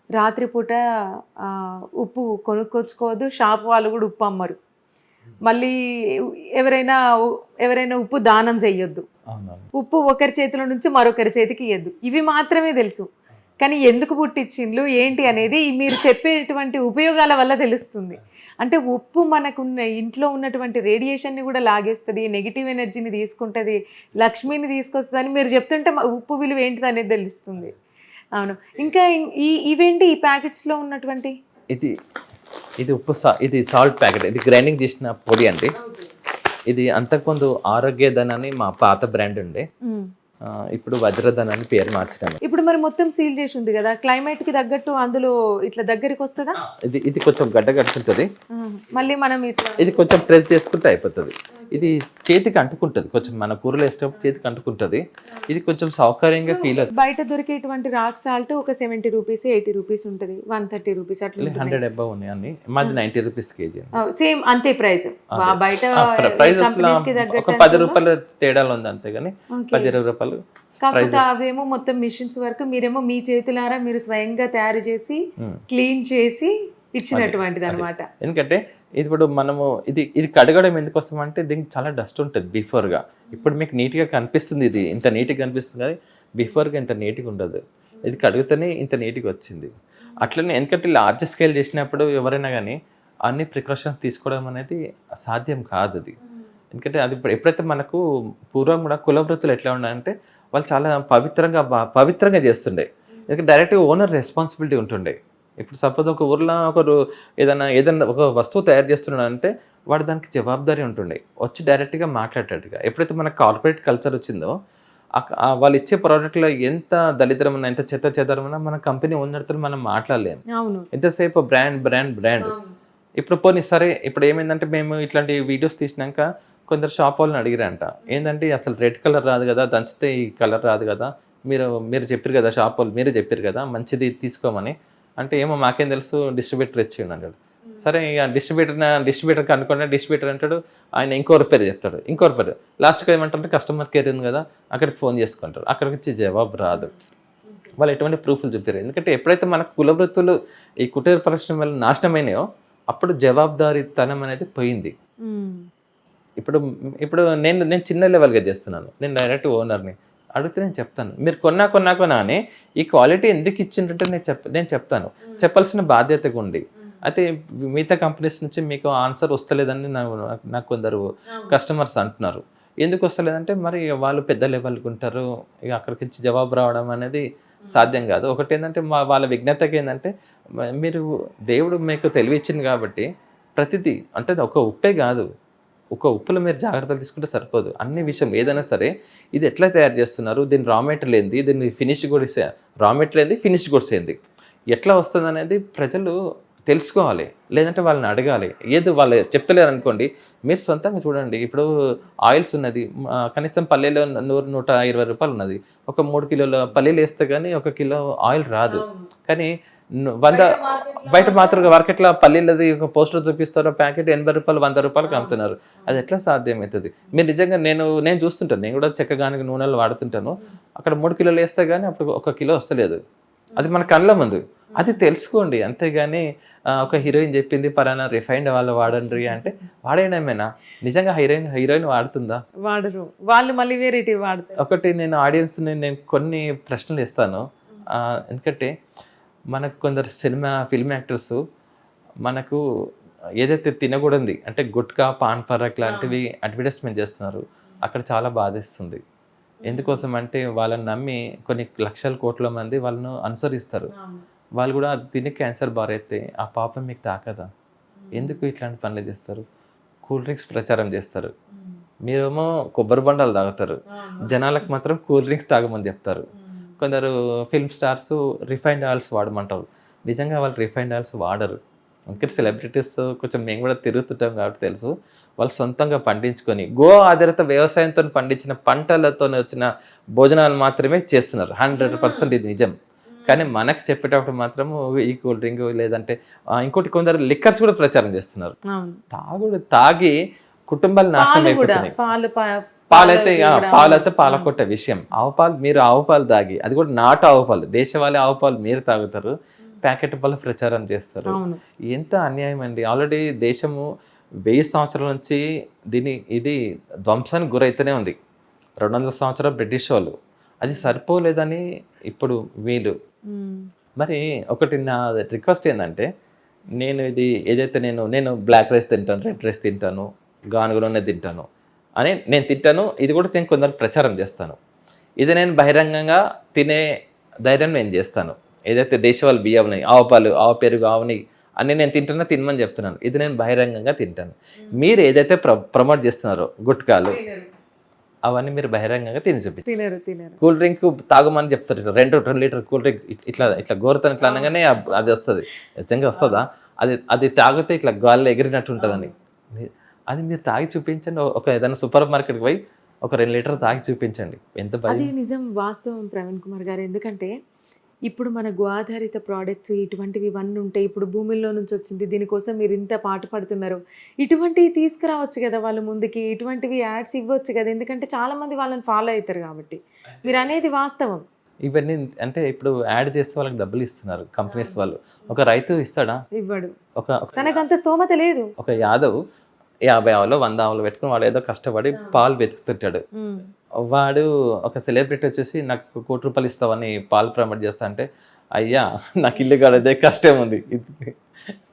రాత్రిపూట ఉప్పు కొనుక్కొచ్చుకోవద్దు, షాప్ వాళ్ళు కూడా ఉప్పు అమ్మరు, మళ్ళీ ఎవరైనా ఉప్పు దానం చెయ్యొద్దు, ఉప్పు ఒకరి చేతిలో నుంచి మరొకరి చేతికి ఇవ్వద్దు, ఇవి మాత్రమే తెలుసు. కానీ ఎందుకు పుట్టించిండ్లు ఏంటి అనేది మీరు చెప్పేటువంటి ఉపయోగాల వల్ల తెలుస్తుంది. అంటే ఉప్పు మనకున్న ఇంట్లో ఉన్నటువంటి రేడియేషన్ని కూడా లాగేస్తుంది, నెగిటివ్ ఎనర్జీని తీసుకుంటుంది, లక్ష్మిని తీసుకొస్తుంది అని మీరు చెప్తుంటే ఉప్పు విలువ ఏంటిది అనేది తెలుస్తుంది. అవును, ఇంకా ఇవేంటి ఈ ప్యాకెట్స్లో ఉన్నటువంటి? ఇది ఉప్పు ఇది సాల్ట్ ప్యాకెట్, ఇది గ్రైండింగ్ చేసిన పొడి అండి. ఇది అంతకుముందు ఆరోగ్యధన్ అని మా పాత బ్రాండ్ ఉండే, ఇప్పుడు వజ్రధన్ అని పేరు మార్చడం. ఇప్పుడు మరి మొత్తం సీల్ చేసి ఉంది కదా, క్లైమేట్ కి తగ్గట్టు అందులో ఇట్లా దగ్గరికి వస్తుందా? ఇది కొంచెం గడ్డ కట్టుకుంటుంది, మళ్ళీ మనం ఇది కొంచెం ప్రెస్ చేసుకుంటే అయిపోతుంది. ఇది చేతికి అంటుకుంటుంది, కొంచెం మన కూరలు వేసేటప్పుడు చేతికి అంటుకుంటుంది. ఇది కొంచెం సౌకర్యంగా ఫీల్ అవుతుంది. బయట దొరికేటువంటి రాక్ సాల్ట్ ఒక 70 రూపీస్ 80 రూపీస్ ఉంటుంది, 130 రూపీస్ అట్లా 100 డబ్బా ఉన్నాయి అన్ని, మాది 90 రూపీస్ కేజీ. సేమ్ అంతే ప్రైస్, బయట ప్రైజెస్ ఒక 10 రూపాయల తేడాలు ఉంది అంతే, కానీ 10-20 రూపాయలు కాకపోతే అవేమో మొత్తం మిషన్స్ వరకు, మీరేమో మీ చేతులారా మీరు స్వయంగా తయారు చేసి క్లీన్ చేసి ఇచ్చినటువంటిది అనమాట. ఎందుకంటే ఇప్పుడు మనము ఇది ఇది కడగడం ఎందుకు వస్తామంటే దీనికి చాలా డస్ట్ ఉంటుంది బిఫోర్గా. ఇప్పుడు మీకు నీట్గా కనిపిస్తుంది, ఇది ఇంత నీట్గా కనిపిస్తుంది కానీ బిఫోర్గా ఇంత నీట్గా ఉండదు. ఇది కడిగితేనే ఇంత నీట్గా వచ్చింది. అట్లనే ఎందుకంటే లార్జ్ స్కేల్ చేసినప్పుడు ఎవరైనా కానీ అన్ని ప్రికాషన్స్ తీసుకోవడం అనేది సాధ్యం కాదు అది. ఎందుకంటే అది ఎప్పుడైతే మనకు పూర్వం కూడా కుల వృత్తులు ఎట్లా ఉన్నాయంటే వాళ్ళు చాలా పవిత్రంగా చేస్తుండే. ఎందుకంటే డైరెక్ట్గా ఓనర్ రెస్పాన్సిబిలిటీ ఉంటుండే. ఇప్పుడు సపోజ్ ఒక ఊర్లో ఒకరు ఏదైనా ఒక వస్తువు తయారు చేస్తున్నాడంటే వాడు దానికి జవాబుదారీ ఉంటుండే, వచ్చి డైరెక్ట్గా మాట్లాడేటట్టుగా. ఎప్పుడైతే మనకు కార్పొరేట్ కల్చర్ వచ్చిందో వాళ్ళు ఇచ్చే ప్రోడక్ట్లో ఎంత దళిద్రం ఉన్నా, ఎంత చెదారం ఉన్నా మన కంపెనీ ఓనర్తో మనం మాట్లాడలేము. అవును, ఎంతసేపు బ్రాండ్. ఇప్పుడు పోనీ సరే, ఇప్పుడు ఏమైందంటే మేము ఇట్లాంటి వీడియోస్ తీసినాక కొందరు షాప్ వాళ్ళని అడిగారంట, ఏంటంటే అసలు రెడ్ కలర్ రాదు కదా, దంచితే ఈ కలర్ రాదు కదా, మీరు చెప్పారు కదా, షాప్ వాళ్ళు మీరే చెప్పారు కదా మంచిది తీసుకోమని. అంటే ఏమో మాకేం తెలుసు, డిస్ట్రిబ్యూటర్ ఇచ్చిండు అంటాడు. సరే ఇక డిస్ట్రిబ్యూటర్కి అనుకున్నా, డిస్ట్రిబ్యూటర్ అంటాడు ఆయన ఇంకో పేరు చెప్తాడు, ఇంకో పేరు. లాస్ట్కి ఏమంటారంటే కస్టమర్ కేర్ ఉంది కదా అక్కడికి ఫోన్ చేసుకుంటారు, అక్కడికి వచ్చి జవాబు రాదు. వాళ్ళు ఎటువంటి ప్రూఫ్లు చూపారు. ఎందుకంటే ఎప్పుడైతే మన కుల వృత్తులు ఈ కుటీర పరిశ్రమ వల్ల నాశనమైనాయో అప్పుడు జవాబుదారీతనం అనేది పోయింది. ఇప్పుడు నేను చిన్న లెవెల్గా చేస్తున్నాను, నేను డైరెక్ట్ ఓనర్ని అడిగితే నేను చెప్తాను, మీరు కొన్నా అని ఈ క్వాలిటీ ఎందుకు ఇచ్చిందంటే నేను చెప్తాను, చెప్పాల్సిన బాధ్యతగా ఉండి. అయితే మిగతా కంపెనీస్ నుంచి మీకు ఆన్సర్ వస్తలేదని నాకు కొందరు కస్టమర్స్ అంటున్నారు. ఎందుకు వస్తలేదంటే మరి వాళ్ళు పెద్ద లెవెల్కి ఉంటారు, ఇక అక్కడికి ఇచ్చి జవాబు రావడం అనేది సాధ్యం కాదు. ఒకటి ఏంటంటే వాళ్ళ విజ్ఞతకి ఏంటంటే మీరు దేవుడు మీకు తెలివి ఇచ్చింది కాబట్టి ప్రతిదీ అంటే ఒక ఉప్పే కాదు, ఒక ఉప్పులో మీరు జాగ్రత్తలు తీసుకుంటే సరిపోదు. అన్ని విషయం ఏదైనా సరే ఇది ఎట్లా తయారు చేస్తున్నారు, దీని రా మెటీరియల్ ఏంది, దీన్ని ఫినిష్ గుడ్స్, రా మెటీరియల్ ఏంది, ఫినిష్ గుడ్స్ ఏంది, ఎట్లా వస్తుంది అనేది ప్రజలు తెలుసుకోవాలి. లేదంటే వాళ్ళని అడగాలి. ఏది వాళ్ళు చెప్తలేరు అనుకోండి, మీరు సొంతంగా చూడండి. ఇప్పుడు ఆయిల్స్ ఉన్నది కనీసం పల్లెలో 100-120 రూపాయలు ఉన్నది. ఒక 3 కిలోల పల్లీలు వేస్తే కానీ 1 కిలో ఆయిల్ రాదు. కానీ 100 బయట మాత్రం మార్కెట్లో పల్లీలది ఒక పోస్టర్ చూపిస్తారో ప్యాకెట్ 80 రూపాయలు 100 రూపాయలకి అమ్ముతున్నారు. అది ఎట్లా సాధ్యమవుతుంది? మీరు నిజంగా నేను చూస్తుంటాను, నేను కూడా చెక్కగానికి నూనెలు వాడుతుంటాను. అక్కడ 3 కిలోలు వేస్తే కానీ అప్పుడు 1 కిలో వస్తలేదు. అది మన కళ్ళ ముందు, అది తెలుసుకోండి. అంతేగాని ఒక హీరోయిన్ చెప్పింది పలానా రిఫైండ్ వాళ్ళు వాడండి అంటే వాడేయడమేనా? నిజంగా హీరోయిన్ వాడుతుందా? వాడరు, వాళ్ళు మళ్ళీ వేరేటి వాడతారు. ఒకటి నేను ఆడియన్స్ని నేను కొన్ని ప్రశ్నలు ఇస్తాను. ఎందుకంటే మనకు కొందరు ఫిల్మ్ యాక్టర్స్ మనకు ఏదైతే తినకూడదు అంటే గుట్కా, పాన్ పరాక్ లాంటివి అడ్వర్టైజ్మెంట్ చేస్తున్నారు. అక్కడ చాలా బాధేస్తుంది. ఎందుకోసం అంటే వాళ్ళని నమ్మి కొన్ని లక్షల కోట్ల మంది వాళ్ళను అనుసరిస్తారు. వాళ్ళు కూడా తిని క్యాన్సర్ బారైతే ఆ పాపం మీకు తాకదా? ఎందుకు ఇట్లాంటి పనులు చేస్తారు? కూల్ డ్రింక్స్ ప్రచారం చేస్తారు, మీరేమో కొబ్బరి బండాలు తాగుతారు, జనాలకు మాత్రం కూల్ డ్రింక్స్ తాగమని చెప్తారు. కొందరు ఫిల్మ్ స్టార్స్ రిఫైండ్ ఆయిల్స్ వాడమంటారు. నిజంగా వాళ్ళు రిఫైండ్ ఆయిల్స్ వాడరు. అందుకే సెలబ్రిటీస్ కొంచెం మేము కూడా తిరుగుతుంటాం కాబట్టి తెలుసు, వాళ్ళు సొంతంగా పండించుకొని గో ఆధారిత వ్యవసాయంతో పండించిన పంటలతో వచ్చిన భోజనాలు మాత్రమే చేస్తున్నారు. 100% ఇది నిజం. కానీ మనకు చెప్పేటప్పుడు మాత్రం ఈ కూల్ డ్రింక్ లేదంటే ఇంకోటి కొందరు లిక్కర్స్ కూడా ప్రచారం చేస్తున్నారు. తాగి కుటుంబాలు నాశనం అయిపోతున్నాయి. పాలైతే పాలకొట్టే విషయం. మీరు ఆవు పాలు తాగి, అది కూడా నాటు ఆవు పాలు, దేశవాళీ ఆవు పాలు మీరు తాగుతారు, ప్యాకెట్ పాలు ప్రచారం చేస్తారు. ఎంత అన్యాయం అండి. ఆల్రెడీ దేశము 1000 సంవత్సరాల నుంచి ఇది ధ్వంసానికి గురైతేనే ఉంది. 200 సంవత్సరాలు బ్రిటిష్ వాళ్ళు, అది సరిపోలేదని ఇప్పుడు వీళ్ళు. మరి ఒకటి నా రిక్వెస్ట్ ఏంటంటే, నేను ఇది ఏదైతే నేను బ్లాక్ రైస్ తింటాను, రెడ్ రైస్ తింటాను, గానుగలోనే తింటాను అని నేను తింటాను. ఇది కూడా నేను కొందరు ప్రచారం చేస్తాను. ఇది నేను బహిరంగంగా తినే ధైర్యం నేను చేస్తాను. ఏదైతే దేశవాళీ బియ్యం ఉన్నాయి, ఆవు పాలు, ఆవు పెరుగు, ఆవుని అన్నీ నేను తినమని చెప్తున్నాను. ఇది నేను బహిరంగంగా తింటాను. మీరు ఏదైతే ప్రమోట్ చేస్తున్నారో గుట్కాలు అవన్నీ మీరు బహిరంగంగా తిని చూపించారు. కూల్ డ్రింక్ తాగమని చెప్తారు, 2 లీటర్ కూల్ డ్రింక్ ఇట్లా గోరుతాను ఇట్లా అనగానే అది వస్తుంది. నిజంగా వస్తుందా? అది తాగితే ఇట్లా గాల్లో ఎగిరినట్టు ఉంటుందని. అది మీరు తాగి చూపించండి. ఏదైనా సూపర్ మార్కెట్కి పోయి ఒక 2 లీటర్ తాగి చూపించండి. ఎంత అది నిజం, వాస్తవం ప్రవీణ్ కుమార్ గారు. ఎందుకంటే ఇప్పుడు మన గోఆధారిత ప్రోడక్ట్స్ ఇటువంటివి ఇవన్నీ ఉంటాయి. ఇప్పుడు భూమిలో నుంచి వచ్చింది. దీనికోసం మీరు ఇంత పాటు పడుతున్నారు. ఇటువంటివి తీసుకురావచ్చు కదా వాళ్ళ ముందుకి. ఇటువంటివి యాడ్స్ ఇవ్వచ్చు కదా. ఎందుకంటే చాలామంది వాళ్ళని ఫాలో అవుతారు కాబట్టి. మీరు అనేది వాస్తవం. ఇవన్నీ అంటే ఇప్పుడు యాడ్ చేస్తే వాళ్ళకి డబ్బులు ఇస్తున్నారు కంపెనీస్ వాళ్ళు. ఒక రైతు ఇస్తాడా? ఇవ్వడు. ఒక ఒక తనకంత స్తోమత లేదు. ఒక యాదవ్ 50 ఆవులు 100 ఆవులు పెట్టుకుని వాడు ఏదో కష్టపడి పాలు వెతుకుతుంటాడు. వాడు ఒక సెలబ్రిటీ వచ్చేసి నాకు ₹1,00,00,000 ఇస్తావని పాలు ప్రమోట్ చేస్తా అంటే, అయ్యా నాకు ఇల్లు గడదే కష్టం ఉంది,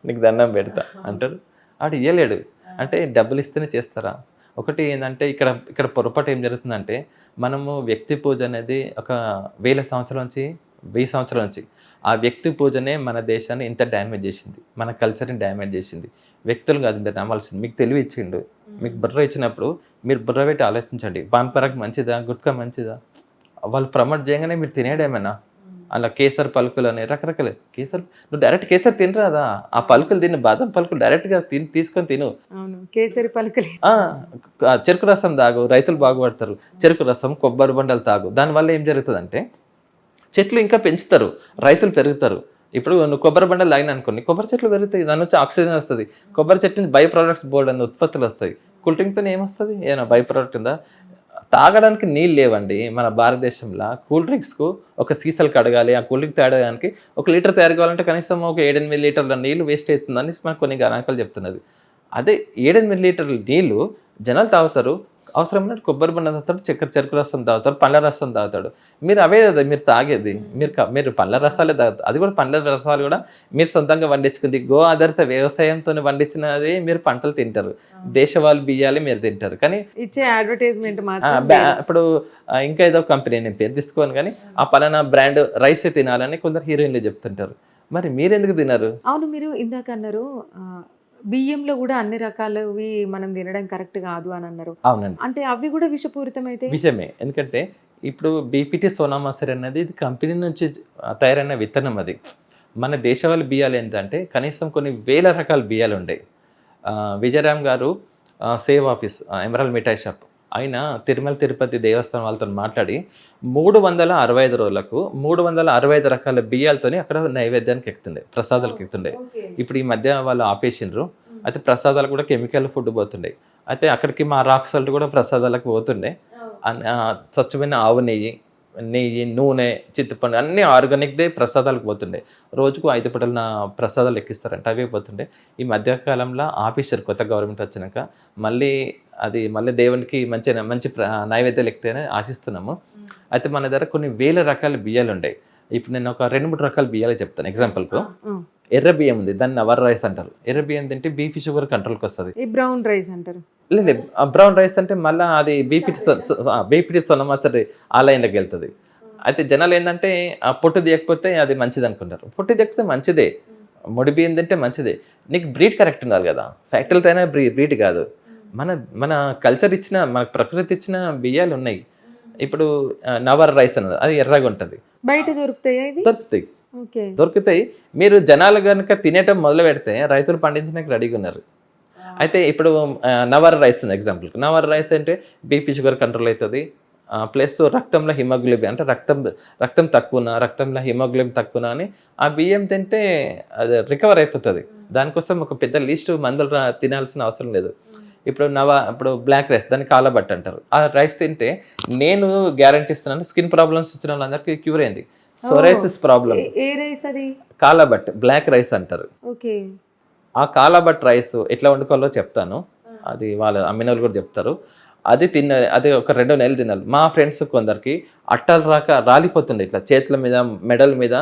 నీకు దండం పెడతా అంటాడు. వాడు ఇయ్యలేడు. అంటే డబ్బులు ఇస్తేనే చేస్తారా? ఒకటి ఏంటంటే ఇక్కడ ఇక్కడ పొరపాటు ఏం జరుగుతుందంటే, మనము వ్యక్తి పూజ అనేది ఒక 1000 సంవత్సరాల నుంచి 1000 సంవత్సరాల నుంచి ఆ వ్యక్తి పూజనే మన దేశాన్ని ఇంత డ్యామేజ్ చేసింది, మన కల్చర్ని డ్యామేజ్ చేసింది. వ్యక్తులు కాదు మీరు నమ్మాల్సింది. మీకు తెలివి ఇచ్చిండు, మీకు బుర్ర ఇచ్చినప్పుడు మీరు బుర్ర పెట్టి ఆలోచించండి. పాన్ పరాగ్ మంచిదా, గుట్కా మంచిదా? వాళ్ళు ప్రమోట్ చేయగానే మీరు తినేయడమేనా? అలా కేసర్ పలుకులు అని రకరకాల కేసర్, నువ్వు డైరెక్ట్ కేసర్ తినరాదా? ఆ పలుకులు తిని, బాదం పలుకులు డైరెక్ట్గా తీసుకొని తిను. అవును, కేసరి పలుకులు. చెరుకు రసం తాగు, రైతులు బాగుపడతారు. చెరుకు రసం, కొబ్బరి బండలు తాగు. దానివల్ల ఏం జరుగుతుందంటే చెట్లు ఇంకా పెంచుతారు, రైతులు పెరుగుతారు. ఇప్పుడు నువ్వు కొబ్బరి బండలు తాగిన అనుకోండి, కొబ్బరి చెట్లు పెరుగుతాయి, దాని నుంచి ఆక్సిజన్ వస్తుంది. కొబ్బరి చెట్టు నుంచి బై ప్రోడక్ట్స్ బోర్డు అనే ఉత్పత్తులు వస్తాయి. కూల్ డ్రింక్తో ఏమొస్తుంది? ఏమైనా బై ప్రోడక్ట్ ఉందా? తాగడానికి నీళ్ళు లేవండి మన భారతదేశంలో. కూల్ డ్రింక్స్కు ఒక సీసాలు కడగాలి, ఆ కూల్ డ్రింక్ తేడానికి 1 లీటర్ తయారు కావాలంటే కనీసం ఒక 7-8 లీటర్ల నీళ్ళు వేస్ట్ అవుతుందని మనకు కొన్ని గణాంకాలు చెప్తున్నది. అదే 7-8 లీటర్ల నీళ్ళు జనాలు తాగుతారు. అవసరమైనట్టు కొబ్బరి బండ తాగుతాడు, చెరుకు రసం తాగుతాడు, పండ్ల రసం తాగుతాడు. మీరు అవే కదా మీరు తాగేది. మీరు పండ్ల రసాలే తాగుతారు. అది కూడా పండ్ల రసాలు కూడా మీరు సొంతంగా పండించుకుంది, గో ఆధారిత వ్యవసాయంతో పండించినది మీరు పంటలు తింటారు. దేశవాళీ బియ్యాలే మీరు తింటారు. కానీ ఇచ్చే అడ్వర్టైజ్మెంట్ ఇప్పుడు ఇంకా ఏదో కంపెనీ, నేను పేరు తీసుకోను కానీ, ఆ పలానా బ్రాండ్ రైస్ తినాలని కొందరు హీరోయిన్లు చెప్తుంటారు. మరి మీరెందుకు తినరు? అవును, మీరు ఇందాక అన్నారు బియ్యంలో కూడా అన్ని రకాలవి మనం తినడం కరెక్ట్ కాదు అని అన్నారు. అవునండి, అంటే అవి కూడా విషపూరితమైతే విషయమే. ఎందుకంటే ఇప్పుడు బీపీటీ సోనా మసూరి అనేది ఇది కంపెనీ నుంచి తయారైన విత్తనం. అది మన దేశవాళీ బియ్యాలు ఏంటంటే కనీసం కొన్ని వేల రకాల బియ్యాలు ఉంటాయి. విజయరామ్ గారు సేవ్ ఆఫీస్ ఎమరాల్డ్ మిఠాయి షాప్ ఆయన తిరుమల తిరుపతి దేవస్థానం వాళ్ళతో మాట్లాడి 365 రోజులకు 365 రకాల బియ్యాలతోని అక్కడ నైవేద్యానికి ఎక్కుతుండే, ప్రసాదాలకు ఎక్కుతుండే. ఇప్పుడు ఈ మధ్య వాళ్ళు ఆపేసిండ్రు. అయితే ప్రసాదాలు కూడా కెమికల్ ఫుడ్ పోతుండే. అయితే అక్కడికి మా రాక్ సాల్ట్ కూడా ప్రసాదాలకు పోతుండే. స్వచ్ఛమైన ఆవు నెయ్యి, నూనె, చింతపండు అన్నీ ఆర్గానిక్దే ప్రసాదాలకు పోతుండే. రోజుకు 5 పూటల ప్రసాదాలు ఎక్కిస్తారంట, అవే పోతుండే. ఈ మధ్యకాలంలో ఆపేశారు కొత్త గవర్నమెంట్ వచ్చినాక. మళ్ళీ దేవునికి మంచి నైవేద్యాలు ఎక్కితేనే ఆశిస్తున్నాము. అయితే మన దగ్గర కొన్ని వేల రకాల బియ్యాలు ఉంటాయి. ఇప్పుడు నేను ఒక 2-3 రకాల బియ్యాలు చెప్తాను. ఎగ్జాంపుల్కు ఎర్ర బియ్యం ఉంది, దాన్ని నవర్ రైస్ అంటారు. ఎర్ర బియ్యం తింటే బీపీ షుగర్ కంట్రోల్కి వస్తుంది. బ్రౌన్ రైస్ అంటారు. లేదు, బ్రౌన్ రైస్ అంటే మళ్ళీ అది బీపీటీ సొన్నమసరి ఆ లైన్లోకి వెళ్తుంది. అయితే జనాలు ఏంటంటే ఆ పొట్టు తీయకపోతే అది మంచిది అనుకుంటారు. పొట్టు తీయకపోతే మంచిదే, ముడి బియ్యం తింటే మంచిదే. నీకు బ్రీడ్ కరెక్ట్ ఉన్నారు కదా, ఫ్యాక్టరీలతో అయినా బ్రీడ్ కాదు. మన కల్చర్ ఇచ్చిన, మన ప్రకృతి ఇచ్చిన బియ్యాలు ఉన్నాయి. ఇప్పుడు నవర్ రైస్ అన్నది అది ఎర్రగా ఉంటుంది, బయట దొరుకుతాయి. మీరు జనాలు కనుక తినేటం మొదలు పెడితే రైతులు పండించడానికి రెడీగా ఉన్నారు. అయితే ఇప్పుడు నవర్ రైస్ ఎగ్జాంపుల్కి, నవర్ రైస్ అంటే బీపీ షుగర్ కంట్రోల్ అవుతుంది. ప్లస్ రక్తంలో హిమోగ్లోబిన్ అంటే రక్తం తక్కువనా, రక్తంలో హిమోగ్లోబిన్ తక్కువనా అని ఆ బియ్యం తింటే అది రికవర్ అయిపోతుంది. దానికోసం ఒక పెద్ద లిస్ట్ మందులు తినాల్సిన అవసరం లేదు. ఇప్పుడు బ్లాక్ రైస్, దాన్ని కాలబట్ అంటారు. ఆ రైస్ తింటే నేను గ్యారంటీ ఇస్తున్నాను, స్కిన్ ప్రాబ్లమ్స్ వచ్చిన వాళ్ళందరికీ క్యూర్ అయింది. సోరైసిస్ ప్రాబ్లం కాలబట్, బ్లాక్ రైస్ అంటారు. ఆ కాలబట్ రైస్ ఎట్లా వండుకోవాలో చెప్తాను, అది వాళ్ళు అమ్మిన వాళ్ళు కూడా చెప్తారు. అది ఒక 2 నెలలు తినాలి. మా ఫ్రెండ్స్ కొందరికి అట్టలు రాక రాలిపోతుండే, ఇట్లా చేతుల మీద మెడల మీద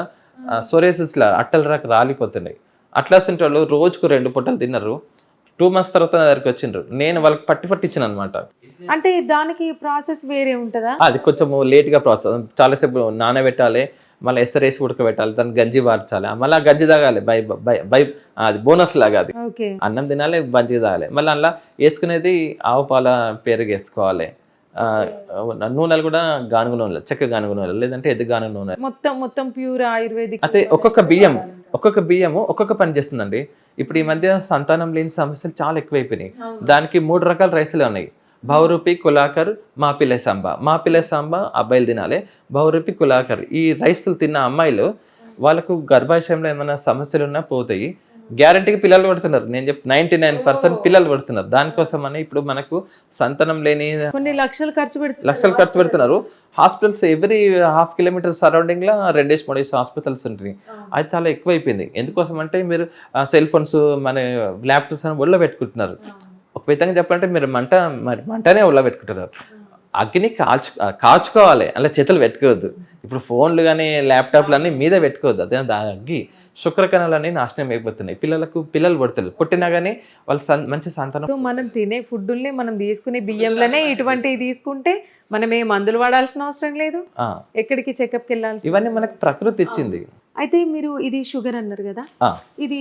సోరైసిస్లా అట్టలు రాక రాలిపోతున్నాయి. అట్లా వాళ్ళు రోజుకు 2 పూటలు తిన్నారు. 2 months తర్వాత నా దగ్గరికి వచ్చిండ్రు. నేను వాళ్ళకి పట్టించిన అనమాట. అంటే దానికి ప్రాసెస్ వేరే ఉంటుందా? అది కొంచెం లేట్గా ప్రాసెస్, చాలాసేపు నానబెట్టాలి, మళ్ళీ ఎసరేసి ఉడకబెట్టాలి, దాన్ని గంజి వార్చాలి, మళ్ళీ ఆ గంజి తాగాలి. అది బోనస్ లాగా, అది అన్నం తినాలి, గంజి తాగాలి. మళ్ళీ అలా వేసుకునేది ఆవు పాల పెరుగు వేసుకోవాలి. నూనెలు కూడా గానుగ నూనెలు, చెక్క గానుగ నూనెలు, లేదంటే ఎద్దు గానుగ నూనె, మొత్తం ప్యూర్ ఆయుర్వేదిక్. అయితే ఒక్కొక్క బియ్యము ఒక్కొక్క పని చేస్తుందండి. ఇప్పుడు ఈ మధ్య సంతానం లేని సమస్యలు చాలా ఎక్కువైపోయినాయి. దానికి 3 రకాల రైసులే ఉన్నాయి. బహురూపి కులాకర్ మాపిల్లై సాంబా. మాపిల్లై సాంబా అబ్బాయిలు తినాలి, బహురూపి కులాకర్ ఈ రైస్లు తిన్న అమ్మాయిలు వాళ్ళకు గర్భాశయంలో ఏమైనా సమస్యలు ఉన్నా పోతాయి. గ్యారంటీకి పిల్లలు పడుతున్నారు. నేను చెప్పి 99% పిల్లలు పడుతున్నారు. దానికోసమని ఇప్పుడు మనకు సంతానం లేని కొన్ని లక్షలు లక్షలు ఖర్చు పెడుతున్నారు. హాస్పిటల్స్ ఎవ్రీ 1/2 కిలోమీటర్ సరౌండింగ్ లో 2-3 హాస్పిటల్స్ ఉంటాయి. అది చాలా ఎక్కువైపోయింది. ఎందుకోసం అంటే మీరు సెల్ ఫోన్స్ మన ల్యాప్టాప్స్ అని ఒళ్ళో పెట్టుకుంటున్నారు. ఒక విధంగా చెప్పాలంటే మీరు మంటనే ఒళ్ళో పెట్టుకుంటున్నారు. అగ్ని కాచుకోవాలి, అలా చేతులు పెట్టుకోవద్దు. ఇప్పుడు ఫోన్లు కానీ ల్యాప్టాప్లు అన్నీ మీద పెట్టుకోవద్దు. అదే అగ్గి శుక్రకణాలన్నీ నాశనం అయిపోతున్నాయి. పిల్లలు పడుతున్నారు. పుట్టినా కానీ వాళ్ళు మంచి సంతానం. సో మనం తినే ఫుడ్ని మనం తీసుకునే బియ్యంలోనే ఇటువంటివి తీసుకుంటే మనం ఏ మందులు వాడాల్సిన అవసరం లేదు, ఎక్కడికి చెకప్కి వెళ్ళాల్సి. ఇవన్నీ మనకు ప్రకృతి ఇచ్చింది. అయితే మీరు ఇది షుగర్ అన్నారు కదా, ఇది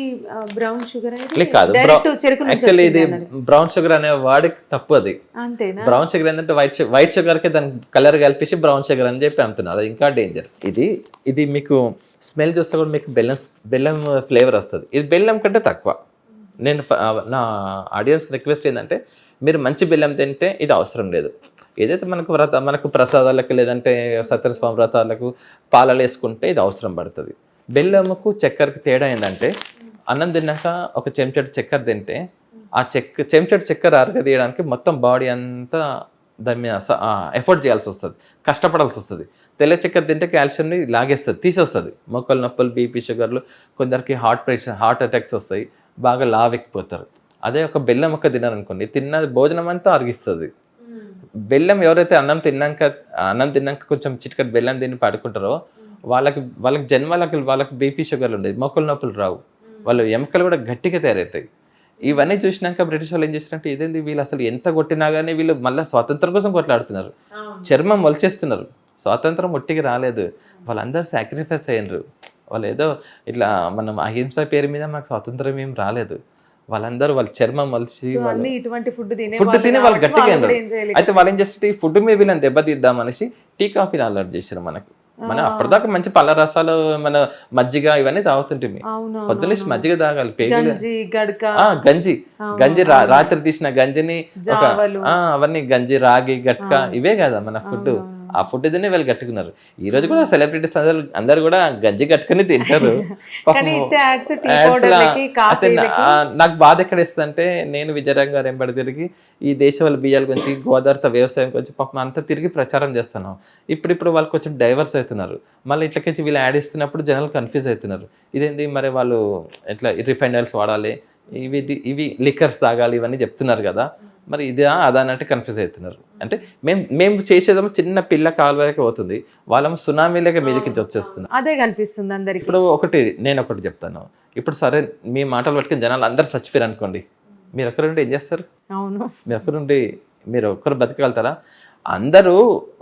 బ్రౌన్ షుగర్ కాదు, చెరుకు యాక్చువల్లీ ఇది బ్రౌన్ షుగర్ అనే వాడికి తప్పు. అది అంతేనా? బ్రౌన్ షుగర్ ఏంటంటే వైట్ షుగర్ కి దాని కలర్ కలిపేసి బ్రౌన్ షుగర్ అని చెప్పి అమ్ముతున్నారు. అది ఇంకా డేంజర్. ఇది మీకు స్మెల్ చూస్తే కూడా మీకు బెల్లం ఫ్లేవర్ వస్తుంది. ఇది బెల్లం కంటే తక్కువ. నేను నా ఆడియన్స్ రిక్వెస్ట్ ఏంటంటే మీరు మంచి బెల్లం తింటే ఇది అవసరం లేదు. ఏదైతే మనకు ప్రసాదాలకు లేదంటే సత్యస్వామి వ్రతాలకు పాలలు వేసుకుంటే ఇది అవసరం పడుతుంది. బెల్లముకు చక్కెరకి తేడా ఏంటంటే అన్నం తిన్నాక ఒక చెంచాడు చక్కెర తింటే ఆ చెంచాడు చక్కెర అరగదీయడానికి మొత్తం బాడీ అంతా దాని మీద ఎఫర్ట్ చేయాల్సి వస్తుంది, కష్టపడాల్సి వస్తుంది. తెల్ల చక్కెర తింటే కాల్షియంని లాగేస్తుంది, తీసేస్తుంది. మొక్కలు నొప్పులు, బీపీ, షుగర్లు, కొందరికి హార్ట్ అటాక్స్ వస్తాయి, బాగా లావెక్కిపోతారు. అదే ఒక బెల్లం మొక్క తిన్నారనుకోండి, తిన్న భోజనం అంతా అరిగిస్తుంది. బెల్లం ఎవరైతే అన్నం తిన్నాక కొంచెం చిటికటి బెల్లం తిని పడుకుంటారో వాళ్ళకి జన్మలకి వాళ్ళకి బీపీ షుగర్లు ఉండేది, మొక్కలు నొప్పులు రావు, వాళ్ళు ఎముకలు కూడా గట్టిగా తయారవుతాయి. ఇవన్నీ చూసినాక బ్రిటిష్ వాళ్ళు ఏం చేసినట్టు ఇదేంది వీళ్ళు అసలు ఎంత కొట్టినా కానీ వీళ్ళు మళ్ళీ స్వాతంత్రం కోసం కొట్లాడుతున్నారు, చర్మం మొలిచేస్తున్నారు. స్వాతంత్రం ఒట్టికి రాలేదు, వాళ్ళందరూ సాక్రిఫైస్ అయ్యారు. వాళ్ళు ఏదో ఇట్లా మనం అహింస పేరు మీద మాకు స్వాతంత్రం ఏం రాలేదు. వాళ్ళందరూ వాళ్ళ చర్మం మలిచి ఫుడ్ తిని వాళ్ళు గట్టిగా అయినారు. అయితే వాళ్ళు ఏం చేస్తే ఈ ఫుడ్ మీద వీళ్ళని దెబ్బతీద్దాం అనేసి టీ కాఫీని అలవాటు చేశారు. మనం అప్పటిదాకా మంచి పళ్ళ రసాలు, మన మజ్జిగ ఇవన్నీ తాగుతుంటే పొద్దున్నే మజ్జిగ తాగాలి, గంజి రాత్రి తీసిన గంజిని అవన్నీ గంజి, రాగి, గట్క ఇవే కదా మన ఫుడ్. ఆ ఫుడ్ తిని వీళ్ళు కట్టుకున్నారు. ఈ రోజు కూడా సెలబ్రిటీస్ అందరు కూడా గంజి కట్టుకుని తింటారు. నాకు బాధ ఎక్కడ ఇస్తుందంటే నేను విజయరామ్ గారు ఎంబడి తిరిగి ఈ దేశ వాళ్ళ బియ్యాల గురించి, గోదావరిత వ్యవసాయం గురించి పాపం అంతా తిరిగి ప్రచారం చేస్తున్నాం. ఇప్పుడు వాళ్ళు కొంచెం డైవర్స్ అవుతున్నారు. మళ్ళీ ఇట్లకించి వీళ్ళు యాడ్ ఇస్తున్నప్పుడు జనాలు కన్ఫ్యూజ్ అవుతున్నారు. ఇదేంటి మరి వాళ్ళు ఎట్లా రిఫైండ్ ఆయిల్స్ వాడాలి, ఇవి లిక్కర్స్ తాగాలి, ఇవన్నీ చెప్తున్నారు కదా, మరి ఇదా అదా అన్నట్టు కన్ఫ్యూజ్ అవుతున్నారు. అంటే మేము చేసేదేమో చిన్న పిల్ల కాలువకి పోతుంది, వాళ్ళేమో సునామీలకి మీదకి వచ్చేస్తున్నారు. అదే కనిపిస్తుంది అందరికి. ఇప్పుడు నేను ఒకటి చెప్తాను. ఇప్పుడు సరే మీ మాటలు పట్టుకుని జనాలు అందరు చచ్చిపోయారు అనుకోండి, మీరు ఒక్కరుండి ఏం చేస్తారు? అవును, మీరు ఒక్కరు బతకగలుగుతారా? అందరూ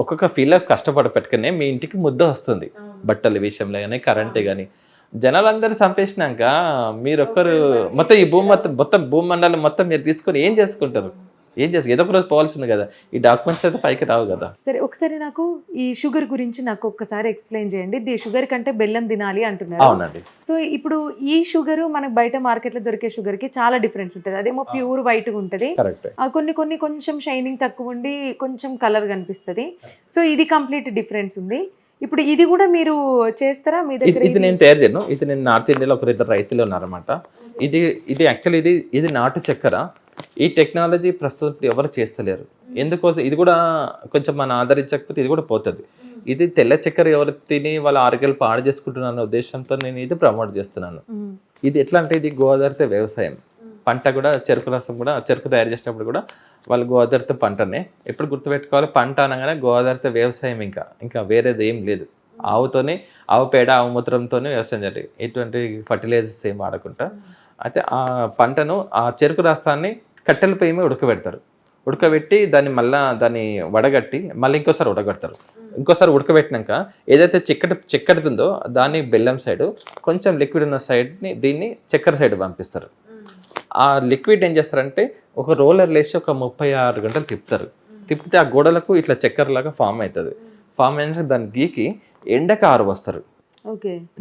ఒక్కొక్క ఫీల్డ్ కష్టపడి పెట్టుకునే మీ ఇంటికి ముద్ద వస్తుంది. బట్టల విషయంలో కానీ, కరెంటే కానీ. జనాలందరినీ చంపేసినాక మీరు ఒక్కరు మొత్తం ఈ భూమండలం మొత్తం మీరు తీసుకొని ఏం చేసుకుంటారు? ఏదో ఒక రోజు పోవాల్సింది కదా. ఈ డాక్యుమెంట్స్ అయితే పైకి రావు కదా. సరే, ఒకసారి నాకు ఈ షుగర్ గురించి నాకు ఒక్కసారి ఎక్స్ప్లెయిన్ చేయండి. షుగర్ కంటే బెల్లం తినాలి అంటున్నారు. అవునండి. సో ఇప్పుడు ఈ షుగర్ మనకు బయట మార్కెట్లో దొరికే షుగర్ కి చాలా డిఫరెన్స్ ఉంటుంది. అదేమో ప్యూర్ వైట్ గా ఉంటుంది, కొన్ని కొంచెం షైనింగ్ తక్కువ ఉండి కొంచెం కలర్ కనిపిస్తుంది. సో ఇది కంప్లీట్ డిఫరెన్స్ ఉంది. ఇప్పుడు ఇది కూడా మీరు చేస్తారా మీ దగ్గర? ఇది నేను తయారు చేయను. ఇది నేను నార్త్ ఇండియాలో ఒక ఇద్దరు రైతులు ఉన్నారన్నమాట. ఇది యాక్చువల్లీ ఇది నాటు చక్కెర. ఈ టెక్నాలజీ ప్రస్తుతం ఎవరు చేస్తలేరు. ఎందుకోసం ఇది కూడా కొంచెం మన ఆదరించకపోతే ఇది కూడా పోతుంది. ఇది తెల్ల చక్కెర ఎవరు తిని వాళ్ళ ఆరోగ్యాలు పాడు చేసుకుంటున్న ఉద్దేశంతో నేను ఇది ప్రమోట్ చేస్తున్నాను. ఇది ఎట్లా అంటే ఇది గోదావరితో వ్యవసాయం పంట కూడా, చెరుకు రసం కూడా, చెరుకు తయారు చేసినప్పుడు కూడా వాళ్ళు గోదావరితో పంటనే ఎప్పుడు గుర్తుపెట్టుకోవాలి. పంట అనగానే గోదావరితో వ్యవసాయం, ఇంకా వేరేది ఏం లేదు. ఆవుతోనే, ఆవు పేడ, ఆవు మూత్రంతోనే వ్యవసాయం చేయాలి. ఎటువంటి ఫర్టిలైజర్స్ ఏం వాడకుండా. అయితే ఆ పంటను, ఆ చెరుకు రసాన్ని కట్టెల పొయ్యి మీద ఉడకబెట్టి దాన్ని వడగట్టి మళ్ళీ ఇంకోసారి ఉడకబెడతారు. ఇంకోసారి ఉడకబెట్టినాక ఏదైతే చిక్కటి ఉందో దాన్ని బెల్లం సైడ్, కొంచెం లిక్విడ్ ఉన్న సైడ్ని దీన్ని చక్కెర సైడ్ పంపిస్తారు. ఆ లిక్విడ్ ఏం చేస్తారంటే ఒక రోలర్ లేసి ఒక 36 గంటలు తిప్పితే ఆ గోడలకు ఇట్లా చక్కెరలాగా ఫామ్ అవుతుంది. ఫామ్ అయినాక దాన్ని గీకి ఎండకు ఆరబోస్తారు.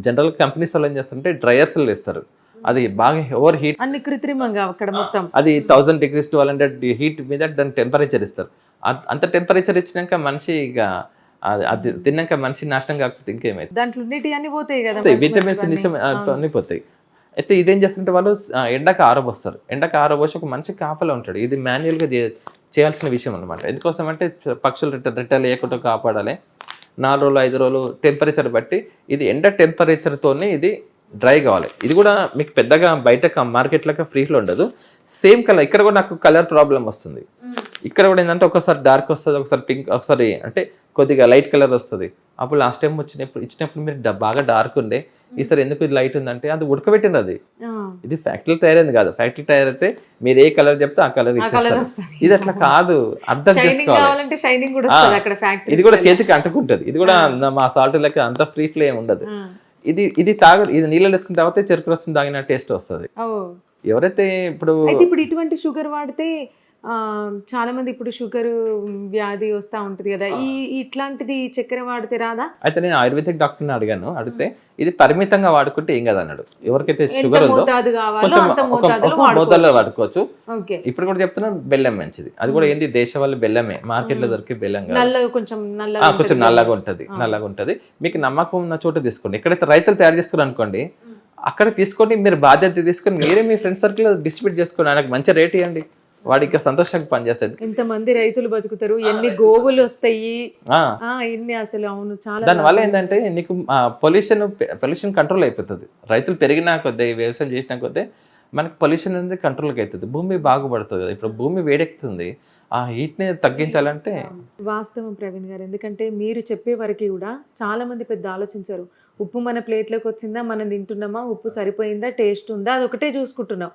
జనరల్ కంపెనీస్ వాళ్ళు ఏం చేస్తారంటే డ్రయర్స్లో వేస్తారు. అది బాగా ఓవర్ హీట్, అన్ని కృత్రిమంగా అక్కడ మొత్తం. అది 1000 degrees 1200 హీట్ మీద దాని టెంపరేచర్ ఇస్తారు. అంత టెంపరేచర్ ఇచ్చినాక మనిషి ఇక అది తిన్నాక మనిషి నాశనం కాకపోతే ఇంకేమైతే దాంట్లో ఉన్నటి అన్ని పోతాయి కదా, మంచి విటమిన్స్ మంచివన్నీ. నిజం అన్నీ పోతాయి. అయితే ఇదేం చేస్తుంటే వాళ్ళు ఎండకు ఆరబోస్తారు. ఎండకు ఆరబోసి ఒక మంచి కాపలా ఉంటాడు. ఇది మాన్యువల్గా చేయాల్సిన విషయం అనమాట. ఎందుకోసం అంటే పక్షులు రిటర్న్ లేకుండా కాపాడాలి. 4 రోజులు 5 రోజులు టెంపరేచర్ బట్టి ఇది ఎండ టెంపరేచర్తోనే ఇది డ్రై కావాలి. ఇది కూడా మీకు పెద్దగా బయట మార్కెట్లకి ఫ్రీలో ఉండదు. సేమ్ కలర్ ఇక్కడ కూడా నాకు కలర్ ప్రాబ్లం వస్తుంది. ఇక్కడ కూడా ఏంటంటే ఒకసారి డార్క్ వస్తుంది, ఒకసారి పింక్, ఒకసారి అంటే కొద్దిగా లైట్ కలర్ వస్తుంది. అప్పుడు లాస్ట్ టైం ఇచ్చినప్పుడు మీరు బాగా డార్క్ ఉండే, ఈసారి ఎందుకు ఇది లైట్ ఉందంటే అది ఉడకబెట్టింది. అది ఇది ఫ్యాక్టరీలో తయారైంది కాదు. ఫ్యాక్టరీ తయారైతే మీరు ఏ కలర్ చెప్తే ఆ కలర్ ఇచ్చేస్తారు. ఇది అట్లా కాదు, అర్థం చేసుకోవాలి. షైనింగ్ కూడా వస్తది అక్కడ ఫ్యాక్టరీ. ఇది కూడా చేతికి అంటుకుంటది. ఇది కూడా మా సాల్ట్ లెక్క అంత ఫ్రీ ఫ్లేమ్ ఉండదు. ఇది ఇది నీళ్ళు వేసుకున్న తర్వాత చెరుకు రసం తాగిన టేస్ట్ వస్తుంది. ఎవరైతే ఇప్పుడు ఇటువంటి షుగర్ వాడితే చాలా మంది ఇప్పుడు షుగర్ వ్యాధి వస్తా ఉంటది కదా, ఇట్లాంటిది చక్కెర వాడితే రాదా? అయితే నేను ఆయుర్వేదిక్ డాక్టర్ని అడిగితే ఇది పరిమితంగా వాడుకుంటే ఏం కదా అన్నాడు. ఎవరికైతే షుగర్ ఉందో మోతాదులో వాడుకోవచ్చు. ఇప్పుడు కూడా చెప్తున్నా బెల్లం మంచిది. అది కూడా ఏంది దేశవాళీ బెల్లమే, మార్కెట్ లో దొరికే బెల్లం కాదు. కొంచెం నల్లగా ఉంటది. మీకు నమ్మకం ఉన్న చోట తీసుకోండి. ఎక్కడైతే రైతులు తయారు చేస్తున్నారు అనుకోండి, అక్కడ తీసుకొని మీరు బాధ్యత తీసుకొని మీరే మీ ఫ్రెండ్ సర్కిల్ డిస్ట్రిబ్యూట్ చేసుకోండి. ఆయనకు మంచి రేట్ ఇవ్వండి, వాడికి సంతోషంగా పనిచేస్తుంది. ఎంతమంది రైతులు బతుకుతారు, ఎన్ని గోవులు వస్తాయి, ఎన్ని అసలు. అవును, చాలా. దానివల్ల ఏంటంటే నీకు పొల్యూషన్ కంట్రోల్ అయిపోతుంది. రైతులు పెరిగినా కొద్దీ, వ్యవసాయం చేసినా కొద్దీ మనకి పొల్యూషన్ అనేది కంట్రోల్కి అవుతుంది. భూమి బాగుపడుతుంది కదా. ఇప్పుడు భూమి వేడెక్కుతుంది, ఆ హీట్ని తగ్గించాలంటే. వాస్తవం ప్రవీణ్ గారు, ఎందుకంటే మీరు చెప్పే వరకు కూడా చాలా మంది పెద్ద ఆలోచించారు. ఉప్పు మన ప్లేట్లోకి వచ్చిందా, మనం తింటున్నామా, ఉప్పు సరిపోయిందా, టేస్ట్ ఉందా, అదొకటే చూసుకుంటున్నాం.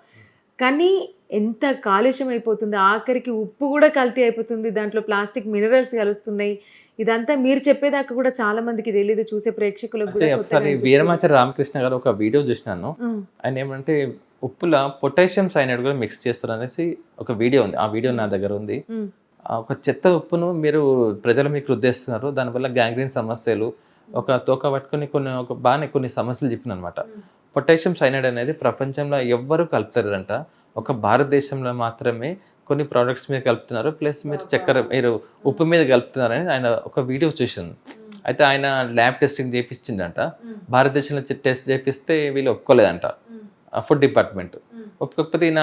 కానీ ఎంత కాలుష్యం అయిపోతుంది, ఆఖరికి ఉప్పు కూడా కల్తీ అయిపోతుంది, దాంట్లో ప్లాస్టిక్ మినరల్స్ కలుస్తున్నాయి. ఇదంతా మీరు చెప్పేదాకా కూడా చాలా మందికి తెలియదు, చూసే ప్రేక్షకులకు. ఒకసారి వీరమాచారి రామకృష్ణ గారు ఒక వీడియో చూసినాను. ఆయన ఏమంటే ఉప్పుల పొటాషియం సైనైడ్ కూడా మిక్స్ చేస్తారు అనేసి ఒక వీడియో ఉంది. ఆ వీడియో నా దగ్గర ఉంది. ఒక చెత్త ఉప్పును మీరు ప్రజలు మీకు రుద్దేస్తున్నారు, దానివల్ల గ్యాంగ్రీన్ సమస్యలు, ఒక తోక పట్టుకుని కొన్ని సమస్యలు చెప్పిన అనమాట. పొటాషియం సైనైడ్ అనేది ప్రపంచంలో ఎవ్వరూ కలుపుతారంట, ఒక భారతదేశంలో మాత్రమే కొన్ని ప్రోడక్ట్స్ మీద కలుపుతున్నారు, ప్లస్ మీరు ఉప్పు మీద కలుపుతున్నారని ఆయన ఒక వీడియో చూసింది. అయితే ఆయన ల్యాబ్ టెస్టింగ్ చేయించిందంట. భారతదేశంలో టెస్ట్ చేపిస్తే వీళ్ళు ఒప్పుకోలేదంట, ఫుడ్ డిపార్ట్మెంట్ ఒప్పుకోకపోతే ఈయన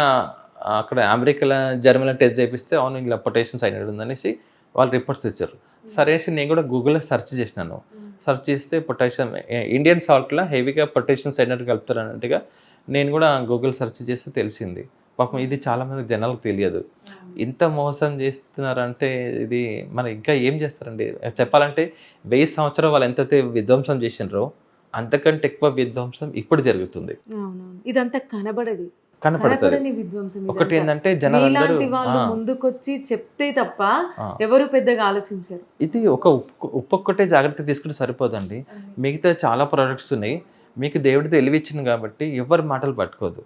అక్కడ అమెరికాలో జర్మనీలో టెస్ట్ చేపిస్తే అవును ఇలా పొటాషియం సైనైడ్ ఉందనేసి వాళ్ళు రిపోర్ట్స్ ఇచ్చారు. సరేసి నేను కూడా గూగుల్లో సెర్చ్ చేసినాను. సెర్చ్ చేస్తే పొటాషియం ఇండియన్ సాల్ట్లో హెవీగా పొటాషియం సైనైడ్ కలుపుతారు అన్నట్టుగా నేను కూడా గూగుల్ సెర్చ్ చేస్తే తెలిసింది. పాపం ఇది చాలా మంది జనాలకు తెలియదు. ఇంత మోసం చేస్తున్నారంటే ఇది మనం ఇంకా ఏం చేస్తారండి చెప్పాలంటే. 1000 సంవత్సరాలు వాళ్ళు ఎంతైతే విధ్వంసం చేసినారో అంతకంటే ఎక్కువ విధ్వంసం ఇప్పుడు జరుగుతుంది. ఇదంతా కనబడుతుంది. ఒకటి ఏంటంటే జనాలు ముందుకొచ్చి చెప్తే తప్ప ఎవరు పెద్దగా ఆలోచించారు. ఇది ఒక్కొక్కటే జాగ్రత్త తీసుకుంటే సరిపోదండి. మిగతా చాలా ప్రోడక్ట్స్ ఉన్నాయి. మీకు దేవుడి తెలివిచ్చింది కాబట్టి ఎవరి మాటలు పట్టుకోదు.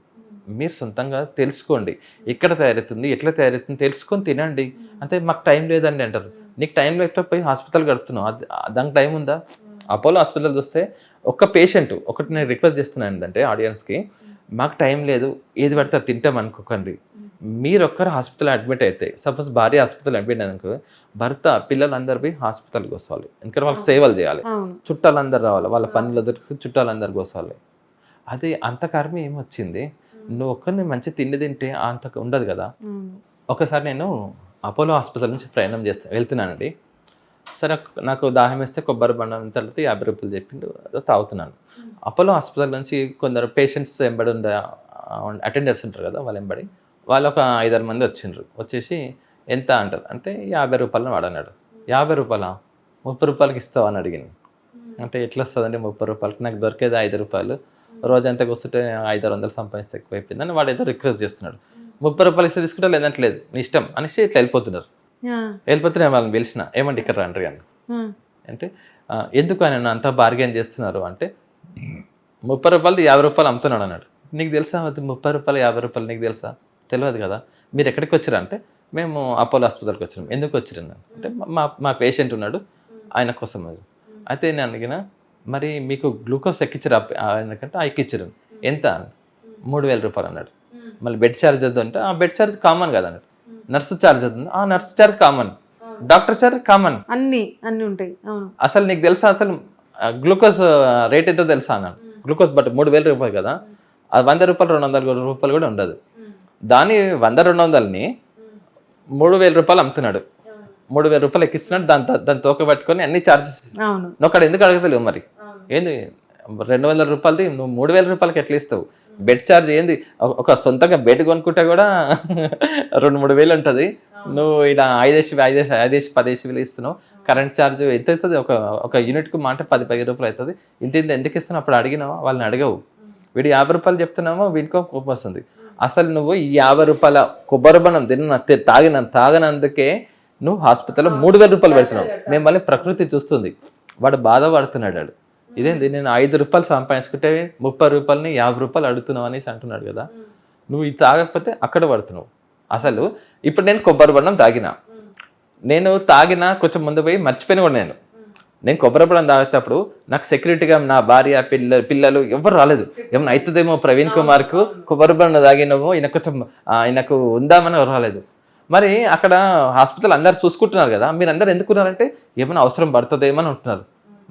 మీరు సొంతంగా తెలుసుకోండి, ఎక్కడ తయారవుతుంది, ఎట్లా తయారవుతుంది తెలుసుకొని తినండి. అంటే మాకు టైం లేదండి అంటారు. నీకు టైం లేకపోయి హాస్పిటల్ గడుపుతున్నావు, దానికి టైం ఉందా? అపోలో హాస్పిటల్ చూస్తే ఒక్క పేషెంట్, ఒకటి నేను రిక్వెస్ట్ చేస్తున్నాను ఏంటంటే ఆడియన్స్కి, మాకు టైం లేదు ఏది పడితే అది తింటాం అనుకోకండి. మీరు ఒక్కరు హాస్పిటల్ అడ్మిట్ అయితే, సపోజ్ భార్య హాస్పిటల్ అడ్మిట్ అనుకో, భర్త పిల్లలందరూ పోయి హాస్పిటల్కి వస్తారు. ఎందుకంటే వాళ్ళకి సేవలు చేయాలి, చుట్టాలందరూ రావాలి, వాళ్ళ పనులు దొరికి చుట్టాలందరికి వస్తారు. అది అంత కర్మ ఏమొచ్చింది, నువ్వు ఒక్కరిని మంచి తిండి తింటే అంత ఉండదు కదా. ఒకసారి నేను అపోలో హాస్పిటల్ నుంచి ప్రయాణం వెళ్తున్నానండి. సరే నాకు దాహం వేస్తే కొబ్బరి బండం తర్వాత 50 రూపాయలు చెప్పిండు, తాగుతున్నాను. అపోలో హాస్పిటల్ నుంచి కొందరు పేషెంట్స్ వెంబడి అటెండర్స్ ఉంటారు కదా, వాళ్ళు వెంబడి వాళ్ళు ఒక 5-6 మంది వచ్చిండ్రు. వచ్చేసి ఎంత అంటారు అంటే 50 రూపాయలు వాడన్నాడు. 50 రూపాయలా, 30 రూపాయలకి ఇస్తావు అని అడిగింది. అంటే ఎట్లా వస్తుందండి 30 రూపాయలకి, నాకు దొరికేది 5 రూపాయలు, రోజంతా కూర్చుంటే 500-600 సంపాదిస్తే ఎక్కువ అయిపోయిందని వాడు ఏదో రిక్వెస్ట్ చేస్తున్నాడు. 30 రూపాయలు ఇస్తే తీసుకుంటా, లేదంటే లేదు నీ ఇష్టం అనేసి ఇట్లా వెళ్ళిపోతున్నారు. వెళ్ళిపోతే నేను వాళ్ళని పిలిచిన, ఏమంటే ఇక్కడ రండి కానీ అంటే ఎందుకు ఆయన అంతా బార్గెన్ చేస్తున్నారు అంటే 30 రూపాయలు 50 రూపాయలు అమ్ముతున్నాడు అన్నాడు. నీకు తెలుసా 30 రూపాయలు 50 రూపాయలు నీకు తెలుసా? తెలియదు కదా. మీరు ఎక్కడికి వచ్చారా అంటే మేము అపోలో హాస్పిటల్కి వచ్చినాం. ఎందుకు వచ్చిరన్నా అంటే మా పేషెంట్ ఉన్నాడు, ఆయన కోసం. అది అయితే నేను అడిగిన, మరి మీకు గ్లూకోజ్ ఎక్కించారు ఆయనకంటే ఎక్కించారు ఎంత? 3,000 రూపాయలు అన్నాడు. మళ్ళీ బెడ్ ఛార్జ్ వద్దు అంటే ఆ బెడ్ ఛార్జ్ కామన్ కదా అన్నాడు. నర్సు ఛార్జ్ వద్దు, ఆ nurse charge common, doctor charge common. అన్ని ఉంటాయి. అవును. అసలు నీకు తెలుసా అసలు గ్లూకోజ్ రేట్ ఎంతో తెలుసా అన్నాడు. గ్లూకోజ్ బట్ 3,000 రూపాయలు కదా, అది 100 రూపాయలు 200 రూపాయలు కూడా ఉండదు. దాని 100-200ని 3,000 రూపాయలు అమ్ముతున్నాడు. 3,000 రూపాయలు ఎక్కిస్తున్నాడు. దాని తోక పట్టుకొని అన్ని ఛార్జెస్. అవును. నువ్వు అక్కడ ఎందుకు అడగలేవు మరి? ఏంది 200 రూపాయలది నువ్వు 3,000 రూపాయలకి ఎట్లా ఇస్తావు? బెడ్ ఛార్జ్ ఏంది? ఒక సొంతంగా బెడ్ కొనుక్కుంటే కూడా 2-3 వేలు ఉంటుంది. నువ్వు ఇలా 5,000 వేలు ఇస్తున్నావు. కరెంట్ ఛార్జ్ ఎంత అవుతుంది? ఒక యూనిట్కి మాట 10-15 రూపాయలు అవుతుంది. ఇంత ఎందుకు ఇస్తున్నావు? అప్పుడు అడిగినావా? వాళ్ళని అడగవు. వీడు 50 రూపాయలు చెప్తున్నామో వీడికో కోపం వస్తుంది. అసలు నువ్వు ఈ 50 రూపాయల కొబ్బరి బనం తాగనందుకే నువ్వు హాస్పిటల్లో 3,000 రూపాయలు పెడుతున్నావు. నేను మళ్ళీ ప్రకృతి చూస్తుంది, వాడు బాధపడుతున్నాడు. వాడు ఇదేంది, నేను 5 రూపాయలు సంపాదించుకుంటే 30 రూపాయలని 50 రూపాయలు అడుగుతున్నావు అనేసి అంటున్నాడు కదా. నువ్వు ఇది తాగకపోతే అక్కడ పడుతున్నావు. అసలు ఇప్పుడు నేను కొబ్బరి బొండం తాగిన కొంచెం ముందు పోయి మర్చిపోయిన కూడా నేను కొబ్బరి బొండం తాగేటప్పుడు నాకు సెక్యూరిటీగా నా భార్య పిల్లలు ఎవరు రాలేదు. ఏమన్నా అవుతుందేమో ప్రవీణ్ కుమార్కు కొబ్బరి బొండం తాగినామో ఈయనకు ఉందామని ఎవరు రాలేదు. మరి అక్కడ హాస్పిటల్ అందరు చూసుకుంటున్నారు కదా, మీరు అందరు ఎందుకున్నారంటే ఏమైనా అవసరం పడుతుందేమో అని ఉంటున్నారు.